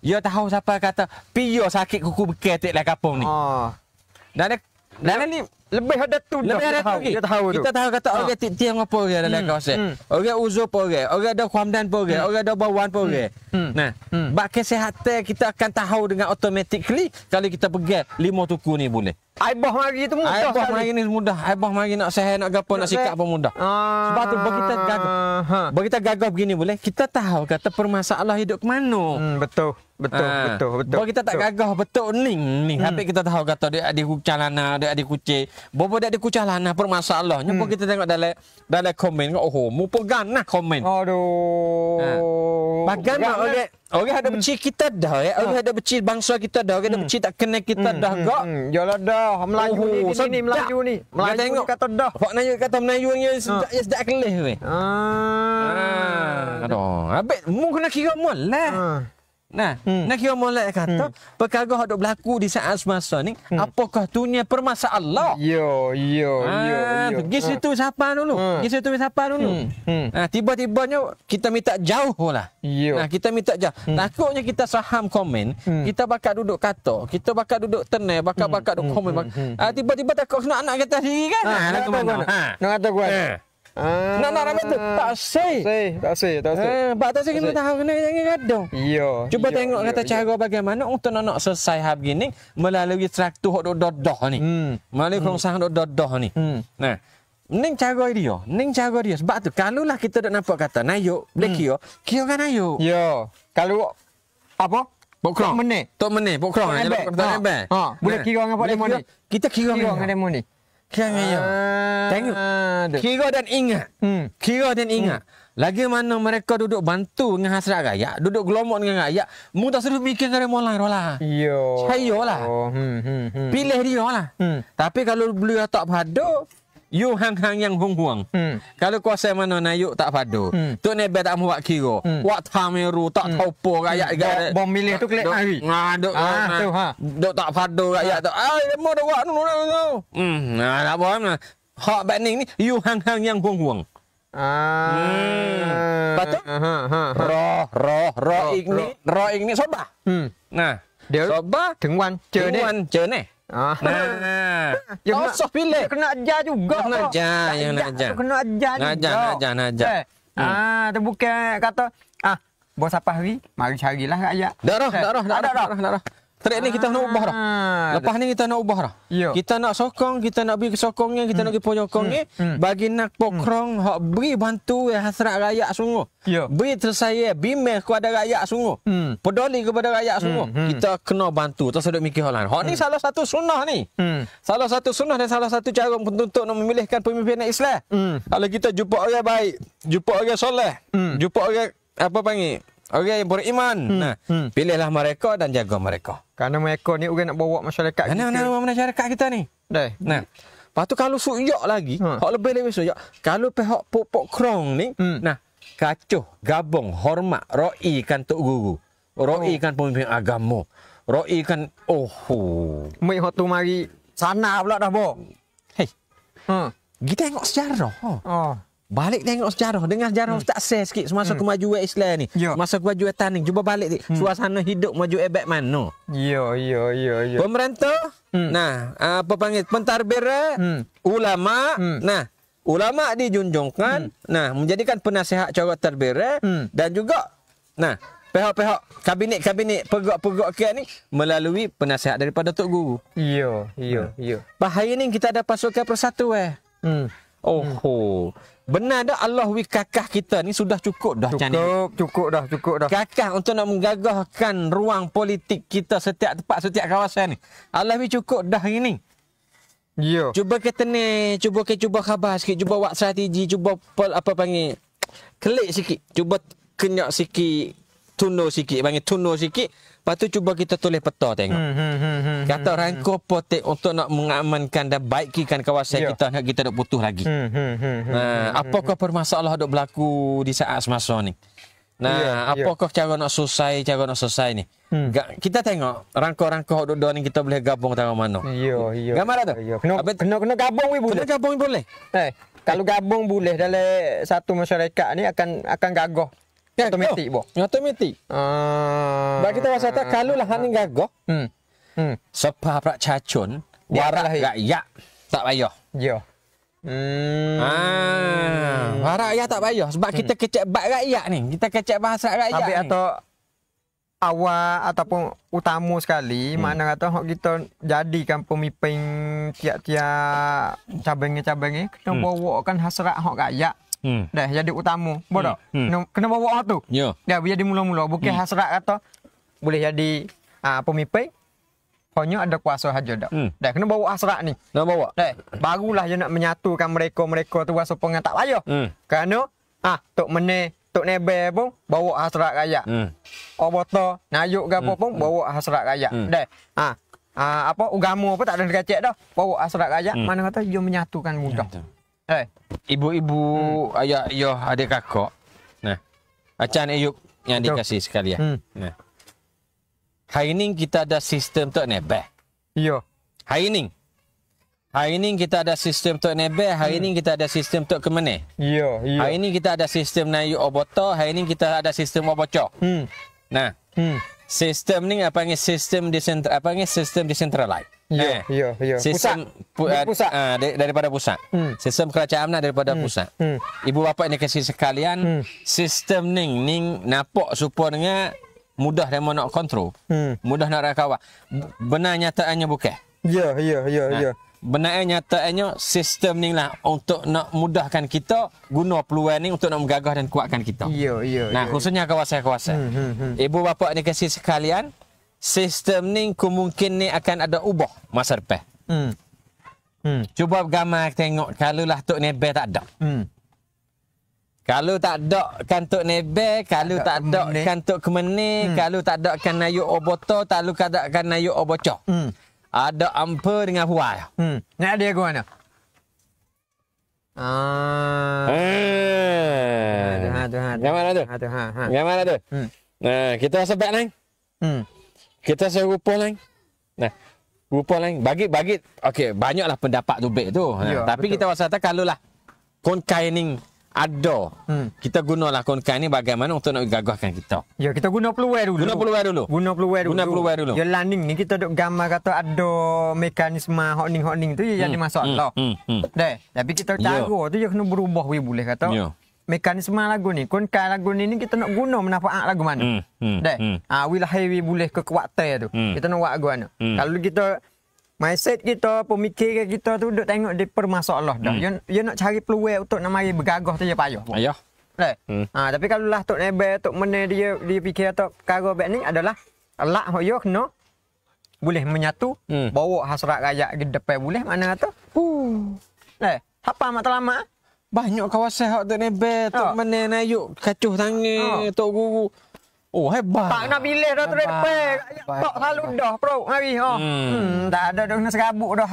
Ya tahu siapa kata pio sakit kuku bekal tak lah kampung ni. Dan ni lebih ada tu dah. Kita tahu tu. Kita tahu kata orang tiang apa orang dalam kawasan. Orang uzur apa orang ada kuamdan apa orang ada bawan apa orang. Nah, bak kesihatan kita akan tahu dengan automatically kalau kita pegang 5 tuku ni boleh. Aibah mari tu mudah. Aibah mari ni mudah. Aibah mari nak sehat nak gapo nak sikap pun mudah. Sebab tu bagi kita gagah. Bagi kita gagah begini boleh. Kita tahu kata permasalahan hidup ke mana. Betul. Bagi kita tak gagah betul ni. Tapi kita tahu kata dia ada kucalana, dia ada kucing. Bobo dia ada kucalana permasalahannya. Bagi kita tengok dalam komen. Mu pegang nah komen. Aduh. Bagaimana orang ada becil kita dah orang ada becil bangsa kita dah, orang ada becil tak kenal kita dah gak. Yalah dah Melayu ni Melayu ni. Melayu tengok kata dah. Hok kata Melayu ni sedak kelih weh. Aduh, abek mu kena kira mual lah. Nah, nak kira molek kata perkara hak dok berlaku di saat semasa ni, apakah dunia permasalah? Yo. Pergi situ siapa dulu? Pergi situ siapa dulu? Nah, tiba-tibanya kita minta jauh lah. Nah, kita minta jauh. Takutnya kita saham komen, kita bakal duduk kata, kita bakal duduk tenai, bakal duduk komen. Tiba-tiba takut kena anak kita sendiri kan? Nak kata gua. Nak ramai tu tak sih. Tak sih. Pak tak sih kena tahu kena jangan gaduh. Cuba tengok kata cara bagaimana untuk nak selesai hal begini melalui traktor hok dodoh ni. Melalui kerongsang hok dodoh ni. Nah, ning cara dia. Sebab tu kalaulah kita dak nampak kata nayuk, boleh kira kan nayuk. Yo. Kalau apa? Pokok meneh, pokok nebel. Boleh kira dengan demo ni. Kita kira dengan demo ni. Kira ya. Tengok. Kira dan ingat. Lagi mana mereka duduk bantu dengan hasrat rakyat, duduk gelomok dengan rakyat, mu tak suruh mikir dengan molai rolah. Yo. Sayalah. Pilih dia lah. Tapi kalau beliau tak padu, you hang yang huang. Kalau kuasa mana nayuk tak padu. Tok nebel tak muat kira. Wak tameru tak tahu po rakyat bom milih tu kelek hari. Dok tak padu rakyat tu. Demo dak wak nu. Nah, tak apa. Hak banding ni you hang yang huang. Betul? Roh ini soba. Nah, dia soba tengwan cene. Nah, yang nak pilih kena ajar juga. Kena ajar. Tu bukan kata bos apa hari mari carilah rakyat. Dah. Trik ni kita nak ubah dah. Lepas ni kita nak ubah dah. Kita nak sokong, kita nak bagi sokongnya, kita nak bagi penyokongnya bagi nak pokrong hak beri bantu hasrat rakyat sungguh. Beri tersaya bimbing kepada rakyat sungguh. Peduli kepada rakyat sungguh. Kita kena bantu. Tak sedap mikir hal lain. Hak ni salah satu sunnah ni. Salah satu sunnah dan salah satu cara untuk nak memilihkan pemimpin Islam. Kalau kita jumpa orang baik, jumpa orang soleh, jumpa orang apa panggil? Orang yang beriman. Nah, pilihlah mereka dan jaga mereka. Kerana mereka ni orang nak bawa masyarakat kita. Kerana masyarakat kita ni. Nah, lepas tu kalau suyok lagi, hak lebih suyok. Kalau pihak pokok krong ni, nah, kacuh, gabung, hormat, roi kan tok guru. Roi kan pemimpin agama. Roi kan mai hak tu mari sana pula dah bo. Hei. Kita tengok sejarah. Balik tengok sejarah. Dengan sejarah tak share sikit semasa kemajuan Islam ni. Masa kemajuan Taning. Cuba balik suasana hidup maju ebek mana. Ya. Pemerintah. Nah, apa panggil pentadbir, ulama. Nah, ulama dijunjungkan. Nah, menjadikan penasihat cara tadbir dan juga nah, pihak-pihak kabinet pegak-pegak ni melalui penasihat daripada Tok Guru. Ya. Bahaya ni kita ada pasukan persatuan. Benar dah Allah wikakah kita ni sudah cukup dah. Cukup dah. Kakah untuk nak menggagahkan ruang politik kita setiap tempat, setiap kawasan ni. Allah cukup dah hari ni. Ya. Cuba kita ni, cuba khabar sikit, cuba buat strategi, cuba apa panggil klik sikit, cuba kenyak sikit, tunur sikit. Lepas tu cuba kita tulis peta tengok. Kata rangka potek untuk nak mengamankan dan baikkan kawasan kita, nak kita nak putus lagi. Apakah permasalahan dok berlaku di saat semasa ni? Nah, apakah cara nak selesai ni? Kita tengok rangka-rangka dok ni kita boleh gabung tengok mana. Ya. Gambar tu? Kena gabung boleh. Kena gabung boleh. Kalau gabung boleh dalam satu masyarakat ni akan gagah. Automatik boh. Automatik. Bagi kita rasa tak kalau lah ni gagah. Sepah prak cacun, warak rakyat tak payah. Ya. Warak rakyat tak payah sebab kita kecek bab rakyat ni. Kita kecek bahasa rakyat ni. Tapi atau awal ataupun utama sekali makna kata hak kita jadikan pemimpin tiap-tiap cabang-cabang kena bawakan hasrat hak rakyat. Dah jadi utama. Bodoh. Kena bawa tu. Ya. Dah biar di mula-mula bukan hasrat kata boleh jadi pemimpin hanya ada kuasa saja dak. Dah kena bawa hasrat ni. Nak bawa. Dah barulah dia nak menyatukan mereka tu rasa pengan tak payah. Kerana tok nebel pun bawa hasrat rakyat. Obota nayuk ke apa pun bawa hasrat rakyat. Dah apa agama apa tak ada kecek dah. Bawa hasrat rakyat mana kata dia menyatukan mudah. Ibu-ibu, ayah, adik kakak. Nah, acan ayuk yang dikasih sekalian. Nah. hari ni kita ada sistem tok nebeh. Ya. Hari ni kita ada sistem tok nebeh, hari ni kita ada sistem tok kemene. Ya, ya. Hari ni kita ada sistem nayu oboto, hari ni kita ada sistem oboco. Nah, sistem ni apa panggil sistem decentralized. Ya, ya. Sistem pusat. Daripada pusat. Sistem kerajaan daripada pusat. Ibu bapa ni kasih sekalian, sistem ni nampak supaya mudah dia nak kontrol. Mudah nak rakawak. Benar nyataannya bukan. Ya. Benar nyataannya sistem ni lah untuk nak mudahkan kita guna peluang ni untuk nak menggagah dan kuatkan kita. Ya. Nah, khususnya kawasan-kawasan. Ibu bapa ni kasih sekalian, sistem ni kemungkinan ni akan ada ubah masa depan. Cuba gambar tengok kalau lah Tok Nebel tak ada. Kalau tak ada kan Tok Nebel, kalau tak ada kan Tok Kemene, kalau tak ada kan Nayu Oboto, kalau tak ada kan Nayu Oboco. Ada ampa dengan puai. Nak dia ke mana? Yang mana tu? Yang mana tu? Nah, kita sebab lain. Kita serupa lain. Nah, rupa lain. Bagi okey, banyaklah pendapat tubik tu. Ya, tapi betul. kita wasata kalau lah konkai ni ada. Kita gunalah konkai ni bagaimana untuk nak gagahkan kita. Ya, kita guna peluang dulu. Guna peluang dulu. Ya, landing ni kita duk gambar kata ada mekanisme hotning tu jadi masalah. Tapi kita cara tu je kena berubah boleh kata. Ya. Mekanisme lagu ni, konkai lagu ni kita nak guna manfaat lagu mana. Wilayah boleh kekuatan tu. Kita nak buat lagu mana. Kalau kita mindset kita, pemikiran kita tu duk tengok di permasalah dah. Dia nak cari peluang untuk nak mari bergagah tu je payah. Payah. Tapi kalau lah Tok Nebel, Tok Mene dia fikir atau perkara baik ni adalah elak hok yo kena boleh menyatu, bawa hasrat rakyat ke depan boleh mana kata. Apa matlamat? Banyak kawasan hak Tok Nebel, Tok Mene Nayu, kacuh tangan, Tok Guru. Oh, hebat. Tak nak pilih dah tu depan. Tak selalu dah pro hari. Tak ada dah nak serabut dah.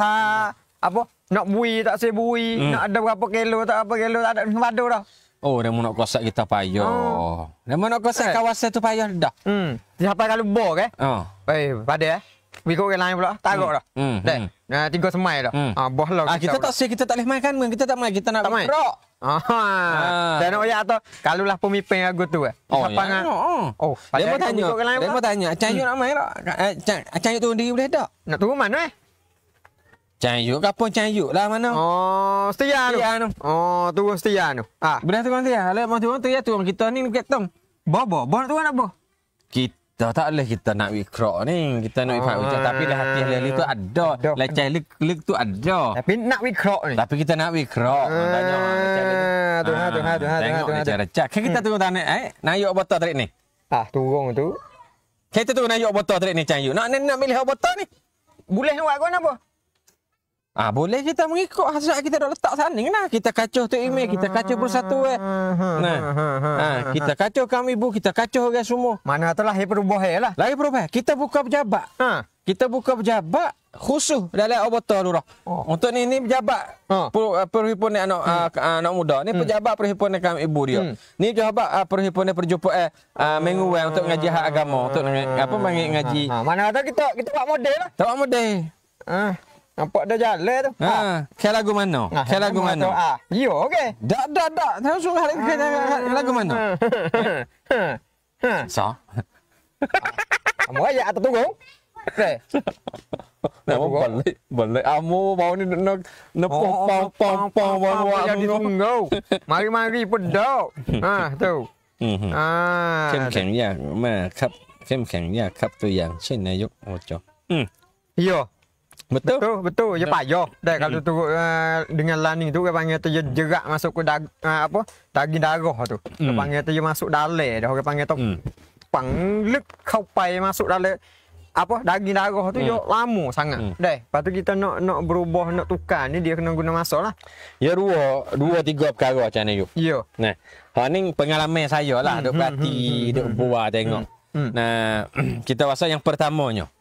Apa? Nak bui tak saya bui. Nak ada berapa kilo tak apa kilo tak ada padu dah. Oh, dia mau nak kuasai kita payah. Dia mau nak kuasai kawasan tu payah dah. Siapa kalau bor ke? Pada Wiko ke lain pula. Taruk dah. Nah, 3 semai dah. Boh lah. Kita tak boleh makan, kita tak main, kita nak rok. Dan nak ayat tu kalau lah pemimpin aku tu siapa ngah. Dia mau tanya, Cayuk nak main tak? Cayuk turun diri boleh tak? Nak turun mana Cayuk kapon Cayuk lah mana? Setia tu. Turun setia tu. Boleh turun setia. Kalau mau turun turun kita ni ketong. Boh nak turun apa? Kita tak boleh kita nak wikrak ni. Kita nak wikrak tapi lah hati leli tu ada. Leceh lik tu ada. Tapi nak wikrak ni. Tapi kita nak wikrak. Tanya Tengok recah-recah. Kan kita turun tanah Nayu Oboto tarik ni. Turun tu. Kita turun Nayu Oboto tarik ni Cayuk. Nak milih Oboto ni. Boleh buat kau apa? Boleh kita mengikut hasrat kita dah letak sana nah. Kita kacau tu email, kita kacau bersatu kita kacau kami ibu, kita kacau orang semua. Mana tu lahir perubahan lah. Lahir perubahan. Kita buka pejabat. Kita buka pejabat khusus dalam Oboto Lurah. Untuk ni pejabat perhimpunan anak muda. Ni pejabat perhimpunan kami ibu dia. Ni pejabat perhimpunan perjumpaan mingguan untuk ngaji hak agama, untuk apa panggil ngaji. Mana tu kita buat model lah. Tak buat model. Nampak dah jalan tu. Kira lagu mana? Kira lagu mana? Yo, okey. Tak. Langsung lagu mana? So. Kamu ayat atau tunggu? Balik. Amu bau ni nak pom jadi tunggu. Mari pedau. Tu. เข้มแข็งยากมากครับเข้มแข็งยากครับตัวอย่างเช่นนายกอบจ. Yo. Betul. Ya payah. Dah kalau tu dengan landing tu dia panggil tu jerak masuk ke daging darah tu. Dia panggil tu masuk dalam dah orang panggil tu. Panglek kau pai masuk dalam daging darah tu yo lama sangat. Dah, lepas tu kita nak berubah, nak tukar ni dia kena guna masa lah. Ya dua tiga perkara macam ni. Ya. Nah, ni pengalaman saya lah duk perhati, duk buat tengok. Nah, kita rasa yang pertamanya.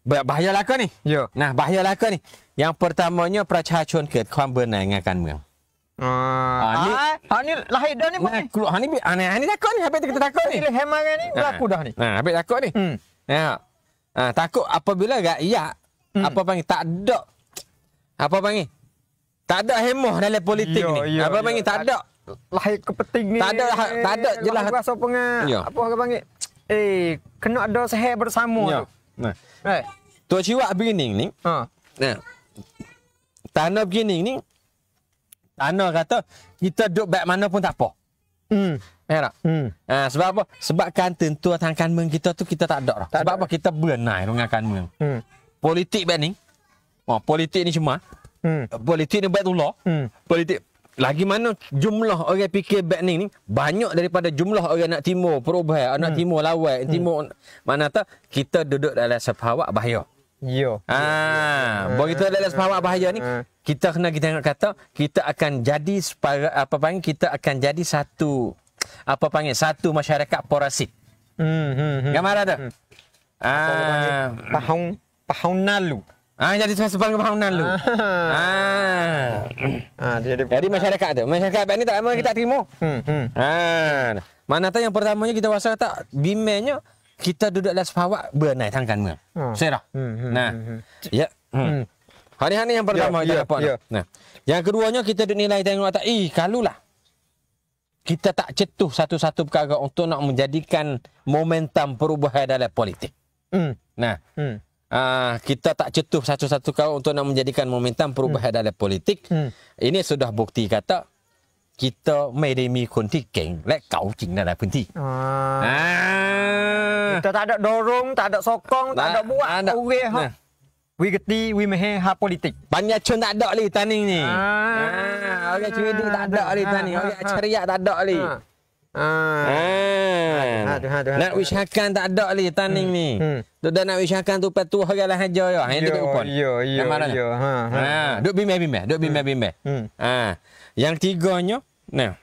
Bahaya lah kau ni. Ya. Nah, bahaya lah kau ni. Yang pertamanya ประชาชนเกิดความเบื่อหน่ายงานการเมือง ni lahir dah ni. Nah, keluar ni takut ni, habis kita takut ni. Ni hemat ni berlaku dah ni. Nah, habis takut ni. Ya. Takut apabila rakyat apa panggil tak ada apa panggil tak ada hemah dalam politik ni. Apa panggil tak ada lahir kepenting ni. Tak ada jelas rasa apa orang panggil kena ada seher bersama tu. Nah. Tok Ciwak begini ni. Nah. Tanah begini ni. Tanah kata kita duduk baik mana pun tak apa. Ya tak? Sebab apa? Sebab kan tentu tangkan meng kita tu kita tak ada dah. Sebab apa? Kita berenai dengan kanmeng. Politik baik ni. Politik ni cuma. Politik ni baik tulah. Politik lagi mana jumlah orang fikir baik ni banyak daripada jumlah orang nak timur perubahan, nak timur lawai, timur mana tak kita duduk dalam sepahawa bahaya. Begitu dalam sepahawa bahaya ni kita kena kita tengok kata kita akan jadi apa panggil kita akan jadi satu apa panggil satu masyarakat parasit. Gambar ada. Pahang nalu. Jadi sebab pahang nalu. Jadi masyarakat tu. Masyarakat ni tak memang kita terima. Mana tahu yang pertamanya kita rasa tak bimenya kita duduk dalam sepahawa bernai tangkan meng. Saya dah. Nah. Ya. Hari-hari yang pertama kita dapat. Nah. Yang keduanya kita duduk nilai tengok tak kalulah kita tak cetuh satu-satu perkara untuk nak menjadikan momentum perubahan dalam politik. Nah. Kita tak cetuh satu-satu kau untuk nak menjadikan momentum perubahan dalam politik. Ini sudah bukti kata kita maiได้มีคนที่เก่งและเก่าจริงในพื้นที่ Kita tak ada dorong, tak ada sokong, tak ada buat. Orang hak wi geti, wi mehe ha politik. Banyak chun tak ada li taning ni. Orang cerdik tak ada li taning. Orang ceria tak ada li. Nak wishakan tak ada li taning ni. Dah nak wishakan tu patu orang lah aja ya. Itu upon. Duk bimbang-bimbang, duk bimbang-bimbang. Yang tiganya, nah.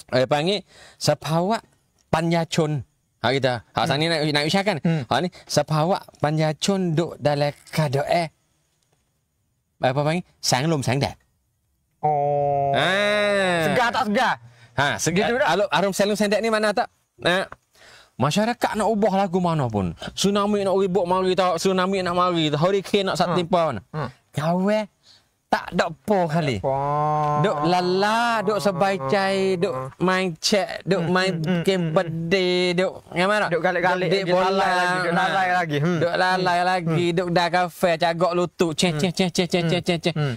Panggil sepahawa panjachun. Kita. Sang ni nak wishakan. Ni sepahawa panjachun duk dalam keadaan apa panggil? Sang lum sang dak. Segar tak segar? Segitu arum selum sendek ni mana tak? Masyarakat nak ubah lagu mana pun. Tsunami nak ribut mari tau, tsunami nak mari, hurricane nak sat timpa mana. Kawe tak ada apa kali. Duk lala, duk sebaicai, duk main cek, duk main game bede, duk ngapa? Duk galik-galik bola, duk lalai lagi. Duk lalai lagi, duk dah kafe cagak lutut, ceh.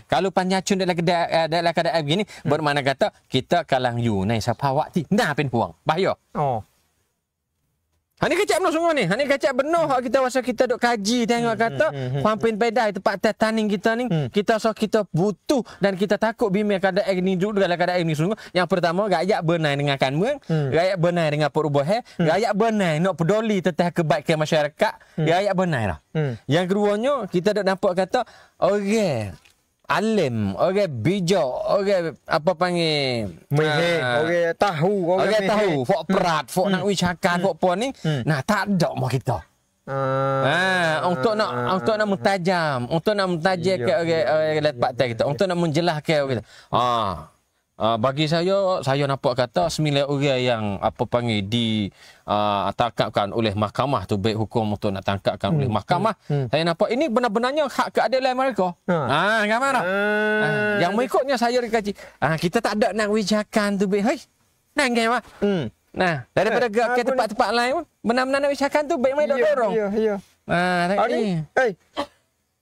Kalau panjacun dalam keadaan begini, bermakna kata kita kalang you naik sapawa ti. Nah pen puang. Bahaya. Hani kecap benar sungguh ni. Hani kecap benar hak kita rasa kita duk kaji tengok kata pampin pedai tempat taning kita ni kita rasa kita butuh dan kita takut bimbang keadaan ni duduk dalam keadaan ni sungguh. Yang pertama rakyat bernai dengan kanmeng, rakyat bernai dengan perubahan, rakyat bernai nak peduli tentang kebaikan masyarakat, rakyat bernai lah. Yang keduanya kita duk nampak kata orang alim, orang bijak, orang apa panggil orang tahu, fok perat, fok nak wishakan, fok pon ni, nah tak ada mah kita. Untuk nak mentajam, untuk nak mentajam ke orang lepak kita, untuk nak menjelaskan kita. Bagi saya nampak kata 9 orang yang apa panggil ditangkapkan oleh mahkamah tu baik hukum untuk nak tangkapkan oleh mahkamah. Saya nampak ini benar-benarnya hak keadilan mereka. Gambar yang mengikutnya saya dikaji. Kita tak ada nak wijakan tu baik. Hei. Nanggai mah. Nah, daripada ke tempat-tempat lain pun benar-benar nak wijakan tu baik mai dorong.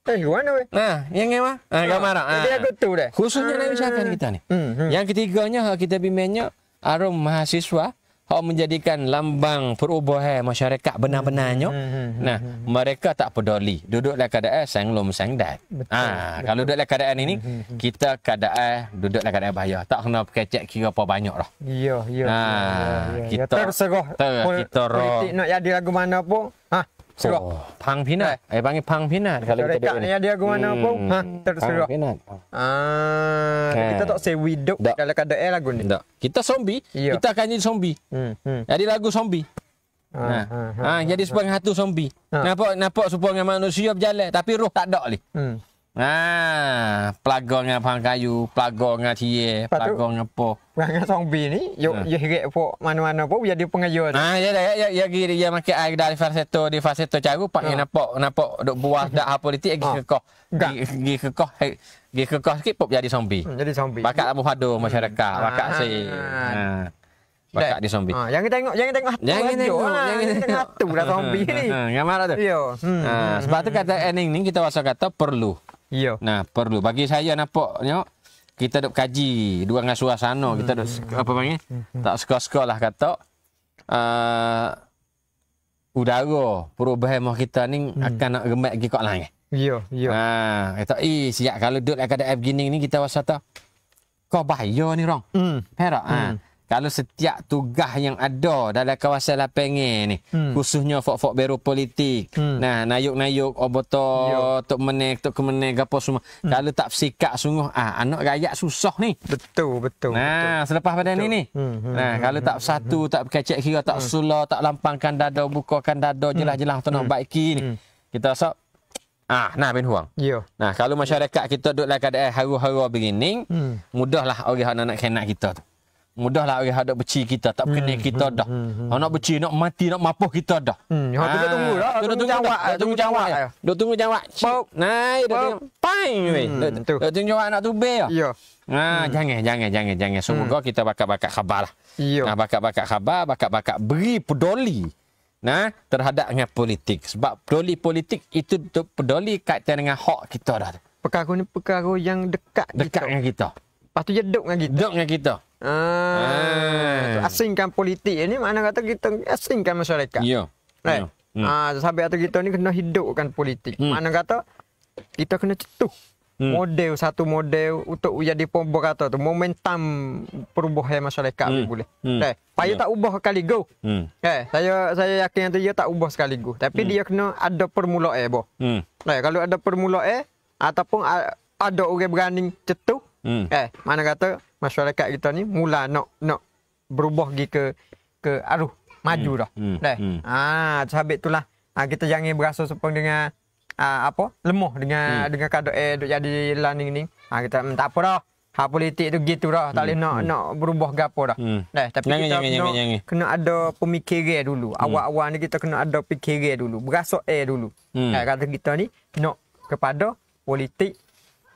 Mana weh? Yang apa? Gambar. Dia betul dah. Khususnya nak wishakan kita ni. Yang ketiganya kita bimbangnya arum mahasiswa hak menjadikan lambang perubahan masyarakat benar-benarnya. Nah, mereka tak peduli. Duduk dalam keadaan sang lom sang dat. Kalau duduk dalam keadaan ini kita keadaan duduk dalam keadaan bahaya. Tak kena kecek kira apa banyak dah. Ya. Kita terserah. Kita politik nak jadi lagu mana pun. Pang pinat. Panggil pang pinat kalau kita dekat ni dia ke mana pun. Terserah. Kita tak say hidup dalam keadaan lagu ni. Tak. Kita zombie, kita akan jadi zombie. Jadi lagu zombie. Jadi sebagai hantu zombie. Nampak supaya manusia berjalan tapi roh tak ada ni. Pelago dengan pang kayu, pelago dengan cie, pelago dengan po. Orang zombie ni, yo hirik pok mana-mana pun jadi pengayun. Ya gini dia makan air dari faseto di faseto caru pak nampak duk buah dak politik gi kekoh. Gi kekoh sikit pop jadi zombie. Jadi zombie. Bakat abu hado masyarakat, bakat si. Bakat di zombie. Jangan tengok. Jangan tengok hatu dah zombie ni. Gambar tu. Yo. Sebab tu kata ending ni kita rasa kata perlu. Yo. Nah, perlu. Bagi saya nampak tengok kita duk kaji dua dengan suasana, kita duk apa panggil? Tak suka-suka lah kata udara perubahan mah kita ni akan nak gemek pergi kat lain. Yo. Kata siap kalau duduk dekat ada beginning ni kita rasa tak kau bahaya ni rong. Perak. Kalau setiap tugas yang ada dalam kawasan Lapangan ni, khususnya fok-fok biro politik, nayuk-nayuk oboto tok meneng tok kemeneng apa semua. Kalau tak bersikap sungguh, anak rakyat susah ni. Betul. Selepas pada ni. Kalau tak bersatu, tak berkecek kira, tak sula, tak lampangkan dada, bukakan dada jelas-jelas tu nak baiki ni. Kita rasa ben huang. Nah, kalau masyarakat kita duduk dalam keadaan haru-haru begini, mudahlah orang nak kena kita tu. Mudahlah orang hadap beci kita, tak berkenal kita dah. Nak beci, nak mati, nak mapuh kita dah. Tunggu dah. Tunggu jawab. Duk tunggu jawab. Naik dah tengok. Paing weh. Duk tunggu jawab nak tubel. Ya. Jangan. Semoga kita bakat-bakat khabar lah. Bakat-bakat khabar, bakat-bakat beri peduli. Terhadap dengan politik. Sebab peduli politik itu peduli kaitan dengan hak kita dah. Perkara ni perkara yang dekat dengan kita. Lepas tu je duduk dengan kita. Asingkan politik ni mana kata kita asingkan masyarakat. Ya. Sampai atau kita ni kena hidupkan politik. Mana kata kita kena cetuh satu model untuk jadi pembuat kata tu momentum perubahan masyarakat boleh. Payah tak ubah sekali go. Saya yakin tu dia tak ubah sekali go. Tapi dia kena ada permulaan boh. Kalau ada permulaan ataupun ada orang berani cetuh, mana kata masyarakat kita ni mula nak berubah pergi ke arus maju dah. Sebab itulah kita jangan berasa sepeng dengan lemah dengan keadaan duk jadi learning ni. Kita tak apa dah. Hak politik tu gitu dah. Tak boleh nak berubah gapo dah. Tapi kita kena ada pemikiran dulu. Awal-awal ni kita kena ada fikiran dulu. Berasa dulu. Kata kita ni nak kepada politik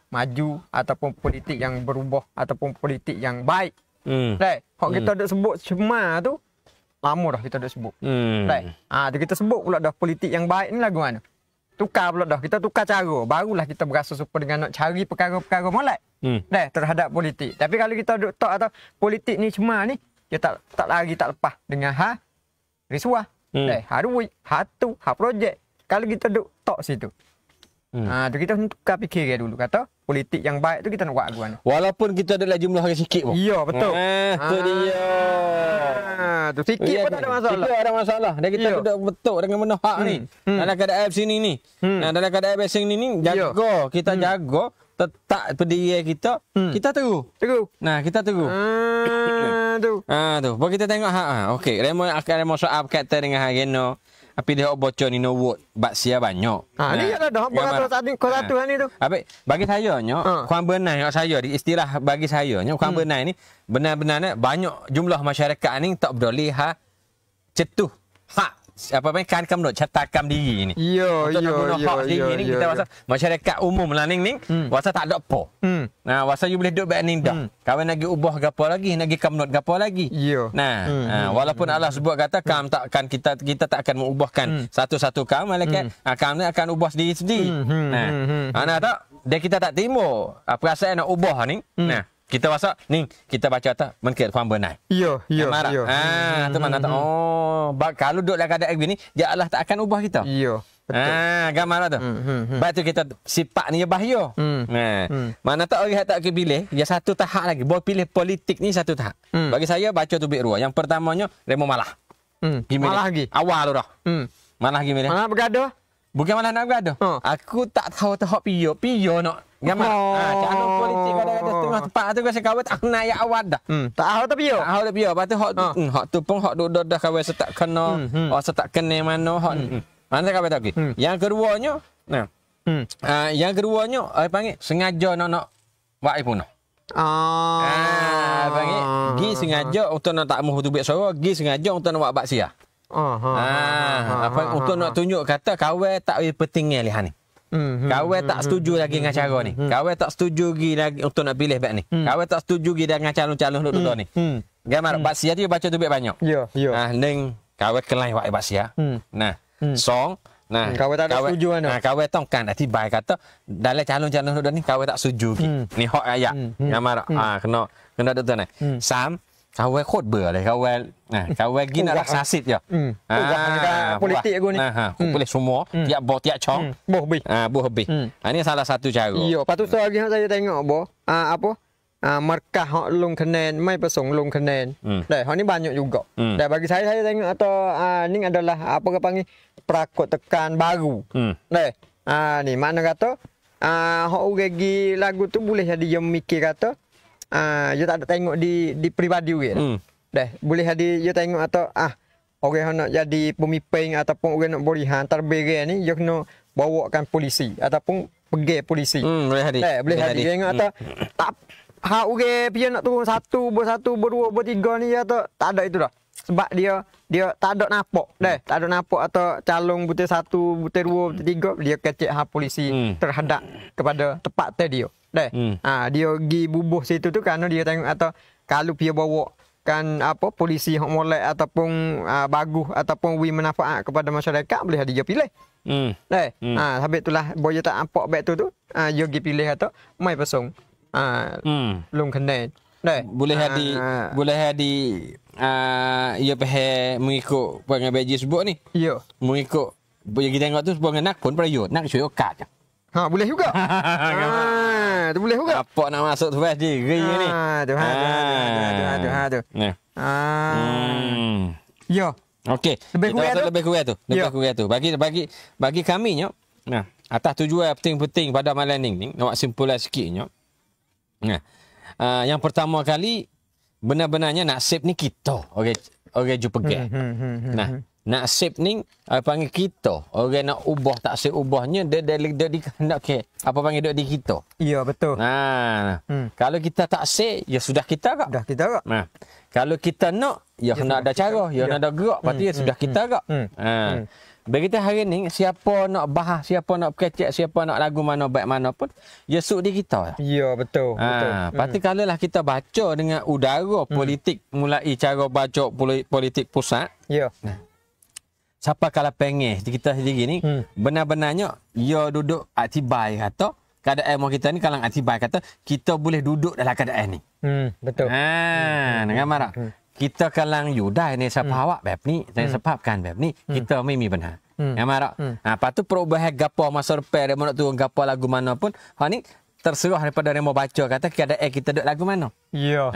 maju ataupun politik yang berubah ataupun politik yang baik. Hak kita dak sebut cuma tu lama dah kita dak sebut. Kita sebut pula dah politik yang baik ni lagu mana? Tukar pula dah. Kita tukar cara. Barulah kita berasa super dengan nak cari perkara-perkara molek. Terhadap politik. Tapi kalau kita duk tak atau politik ni cuma ni, kita tak lari tak lepas dengan risuah. Duit, tu, projek. Kalau kita duk tak situ. Tu kita tukar fikiran dulu kata politik yang baik tu kita nak buat aguan. Walaupun kita ada jumlah orang sikit pun. Ya, betul. Tu dia. Tu sikit pun tak ada masalah. Sikit ada masalah. Dan kita duduk betul dengan benda hak ni. Dalam keadaan sini ni. Dalam keadaan basing ni jaga, kita jaga tetap pendirian kita, kita teru. Kita teru. Tu. Baru kita tengok okey, remo soal berkaitan dengan Hareno. Tapi dia bocor ni no word baksia banyak. Ni ada satu ni tu. Bagi saya kurang benar saya di istilah bagi saya kurang benar ni benar-benar banyak jumlah masyarakat ni tak peduli cetuh hak kan kamu catakan diri ni. Ya. Ni kita rasa masyarakat umum lah ni rasa tak ada apa. Rasa you boleh duduk baik ni dah. Kawan lagi ubah gapo lagi, lagi kamu gapo lagi. Walaupun Allah sebut kata kamu takkan kita tak akan mengubahkan satu-satu kamu malaikat, kamu akan ubah sendiri-sendiri. Ana tak dia kita tak terima perasaan nak ubah ni. Kita rasa ni kita baca tak mungkin faham benar. Ya. Tu mana tak kalau duduk dalam keadaan begini dia Allah tak akan ubah kita. Ya. Gambar tu. Sebab tu kita sifat ni bahaya. Mana tak orang tak pilih, dia satu tahap lagi. Boleh pilih politik ni satu tahap. Bagi saya baca tu dua. Yang pertamanya remo malah. Malah lagi. Awal tu dah. Malah lagi milih. Malah bergaduh. Bukan malah nak bergaduh. Aku tak tahu Pio nak. Gambar. Cara politik kadang-kadang tengah tempat tu saya kawan tak kena ayat awal dah. Tak tahu tapi Pio. Tak tahu tapi Lepas tu hak tu pun hak duduk dah kawan setak kena. Setak kena mana hak. Mana kawan tak okey. Yang keduanya, Yang keduanya, panggil sengaja nak buat pun. Panggil gi sengaja untuk nak tak mahu tubik suara, gi sengaja untuk nak buat baksia. Untuk nak tunjuk kata kawan tak pentingnya lihat ni. Kawan tak setuju lagi dengan cara ni. Kawan tak setuju lagi untuk nak pilih baik ni. Kawan tak setuju lagi dengan calon-calon duduk ni. Gambar baksia dia baca tubik banyak. Ya, ya. Ning kawan kelai buat baksia. Song kawan tak ada setuju mana. Kawan tongkan tiba kata dalam calon-calon duduk ni kawan tak setuju ni hak ayat. Gambar kena betul ni. Sam kawan khot ber lah kawan gini nak sasit je. Politik aku ni. Boleh semua tiap boh tiap chong boh habis. Ini salah satu cara. Ya, patut lagi saya tengok boh markah hak lung kenen mai pasong lung kenen. Hak ni banyak juga. Dan bagi saya tengok atau ni adalah apa ke panggil perakot tekan baru. Ni mana kata hak uragi lagu tu boleh jadi dia mikir kata dia tak ada tengok di peribadi dia. Boleh jadi dia tengok atau orang nak jadi pemimpin ataupun orang nak berihan terbere ni dia kena bawakan polisi ataupun pergi polisi. Boleh jadi. Boleh jadi tengok atau tak hak orang dia nak turun satu, berdua, bertiga ni dia tak ada itu dah. Sebab dia tak ada nampak. Tak ada nampak atau calon butir satu, butir dua, butir tiga, dia kecek hak polisi terhadap kepada tempat dia. Dia pergi bubuh situ tu kerana dia tengok atau kalau dia bawa kan polisi hak molek ataupun bagus ataupun manfaat kepada masyarakat boleh dia pilih. Habis itulah boya tak nampak baik tu dia pergi pilih atau mai pasong lung kenen. Boleh hadi ia peh mengikut pengen beji sebut ni. Ya. Mengikut kita tengok tu sebuah nak pun perayut nak cuy okat je. Boleh juga. Tu boleh juga. Apa nak masuk tu fast je gaya ni. Tu. Ya. Okey. Lebih kurang tu. Bagi kami nyok. Atas tujuan penting-penting pada malam ni nak simpulan sikit nyok. Yang pertama kali benar-benarnya nasib ni kita orang jumpa geng. Nasib ni panggil kita. Orang nak ubah tak sih ubahnya dia nak ke apa panggil duk di kita. Ya betul. Kalau kita tak sih ya sudah kita kak. Dah kita kak. Kalau kita nak ya kena ada cara, ya kena ada gerak, berarti ya sudah kita kak. Begitu hari ni siapa nak bahas, siapa nak kecek, siapa nak lagu mana baik mana pun ya suk di kita. Ya betul. Pasti kalau lah kita baca dengan udara politik mulai cara baca politik pusat. Ya. Siapa kalau pengen kita sendiri ni benar-benarnya ia duduk atibai kata keadaan kita ni kalau atibai kata kita boleh duduk dalam keadaan ni. Betul. Dengan marah. Kita kalang yudai ni siapa awak bab ni, saya sebabkan bab ni, kita mimi benar. Yang marah. Lepas tu perubahan gapo masa depan dia nak turun gapo lagu mana pun, hak ni terserah daripada dia mau baca kata keadaan kita duduk lagu mana. Ya.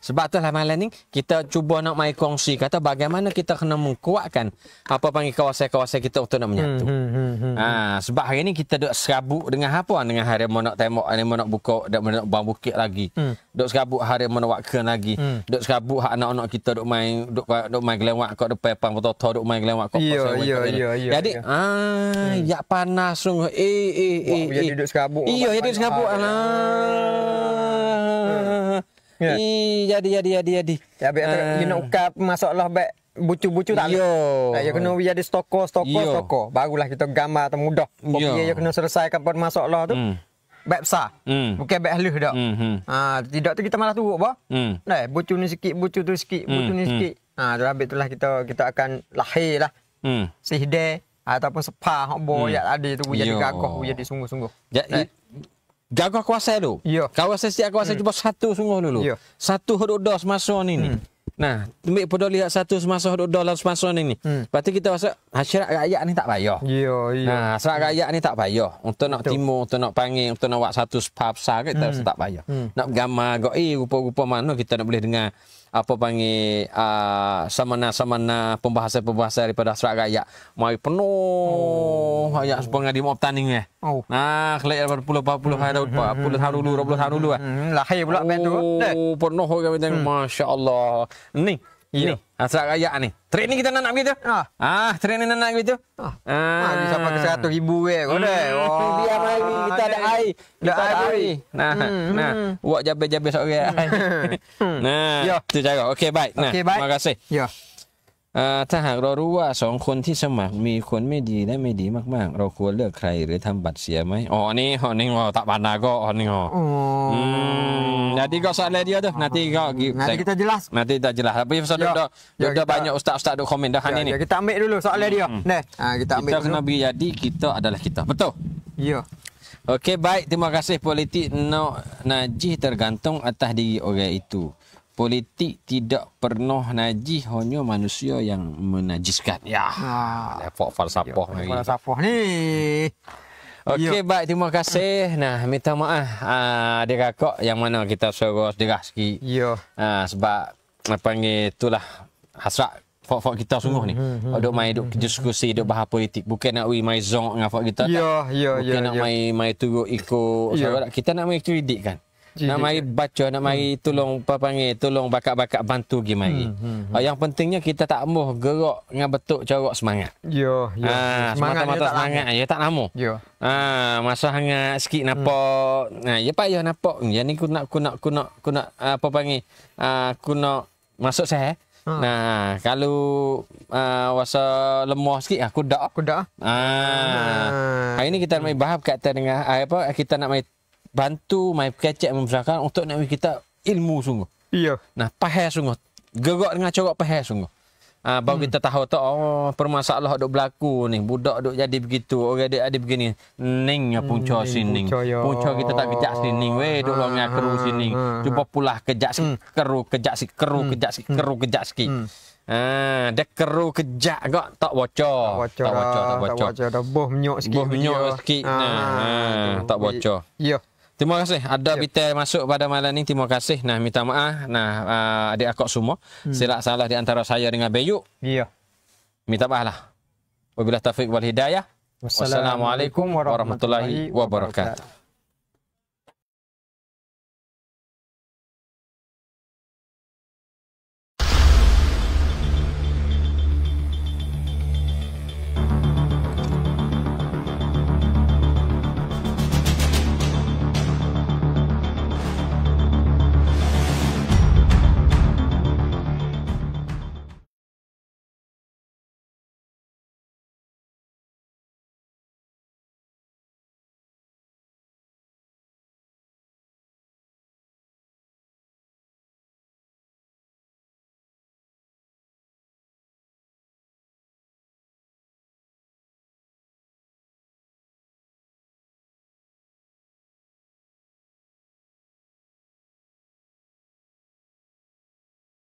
Sebab tu lah malam ni kita cuba nak mai kongsi kata bagaimana kita kena menguatkan apa panggil kawasan-kawasan kita untuk nak menyatu. Sebab hari ni kita duk serabut dengan apa dengan hari mau nak tembok, hari mau nak buka, nak bang bukit lagi. Duk serabut hari mau nak wakkan lagi. Duk serabut hak anak-anak kita duk main gelewak kat depan pang foto duk main gelewak kat pasal. Ya. Jadi ya panas sungguh. Jadi duk serabut. Iya, jadi serabut alah. Jadi. Ya biar you nak ukap masalah baik bucu-bucu tak ada. Ya kena jadi stoko. Barulah kita gambar atau mudah. Dia kena selesaikan pada masalah tu. Baik besar. Bukan baik halus dak. Tidak tu kita malah turut bah. Bucu ni sikit, bucu tu sikit, bucu ni sikit. Habis itulah kita akan lahir lah. Sihde ataupun sepah hok boyak tadi tu jadi gagah, jadi sungguh-sungguh. Jadi gagah kuasa tu. Kawasan setiap kawasan cuba satu sungguh dulu. Satu hudud dah semasa ni. Nah, ambil peduli satu semasa hudud dah semasa ni. Lepas tu kita rasa masyarakat rakyat ni tak payah. Nah, masyarakat rakyat ni tak payah. Untuk nak timur, untuk nak panggil, untuk nak buat satu sepah besar kita rasa tak payah. Nak gambar rupa-rupa mana kita nak boleh dengar apa panggil samana pembahasan daripada masyarakat rakyat. Mai penuh ayat sepengah di mob tanding kelak daripada 40 tahun dulu. Lahir pula band tu. Penuh orang tengok masya-Allah. Ni Iya. Ni, hasrat rakyat ni. Training kita nak begitu. Training nak begitu. Mari sampai ke 100,000 kau dah. Biar mari kita ada air. Kita ada air. Nah. Buat jabe-jabe seorang. Nah, tu cara. Okey, baik. Nah, terima kasih. Ya. ถ้าหากเรารู้ว่า2 คนที่สมัครมีคนไม่ดีและไม่ดีมากๆเราควรเลือกใครหรือทำบัตรเสียไหมนี่tak pandai kok ni Nanti kau soalan dia tu. Nanti kita jelas. Nanti dah jelas. Tapi pasal dah banyak ustaz-ustaz duk komen dah ni. Kita ambil dulu soalan dia. Kita ambil dulu. Kita kena beri jadi kita adalah kita. Betul? Ya. Okey, baik. Terima kasih. Politik najis tergantung atas diri orang itu. Politik tidak pernah najis, hanya manusia yang menajiskan. Ya. Lepok falsafah ni. Falsafah ni. Okey, baik. Terima kasih. Nah, minta maaf adik kakak yang mana kita suruh derah sikit. Ya. Sebab panggil itulah hasrat fok kita sungguh ni. Duk main duk diskusi, duk bahas politik. Bukan nak main zong dengan fok kita. Ya. Bukan nak main turut ikut. Kita nak main kritik kan. Nak mari baca, nak mari tolong tolong bakat-bakat bantu pergi mari. Yang pentingnya kita tak mahu gerak dengan betul corak semangat. Ya. Semata-mata semangat ya tak lama. Ya. Masa hangat sikit nampak. Ya payah nampak. Yang ni aku nak aku nak masuk saya. Nah, kalau wasa lemah sikit aku dak. Hari ni kita nak bahas kata dengan kita nak mai bantu mai kecek membesarkan untuk nak kita ilmu sungguh. Iya. Nah, faham sungguh. Gerak dengan corak faham sungguh. Baru kita tahu permasalahan duk berlaku ni. Budak duk jadi begitu, orang dia ada begini. Ning punca sini. Punca kita tak kejak sini weh, duk longa keru sini. Cuba pulah kejak sikit, keru kejak sikit. Dia keru kejak kok tak bocor. Tak bocor. Dah boh menyok sikit. Tak bocor. Ya. Terima kasih. Ada bitai masuk pada malam ni. Terima kasih. Nah, minta maaf. Nah, adik akak semua. Silap salah di antara saya dengan Bayuk. Ya. Minta maaf lah. Wabillahi taufiq wal hidayah. Wassalamualaikum warahmatullahi wabarakatuh.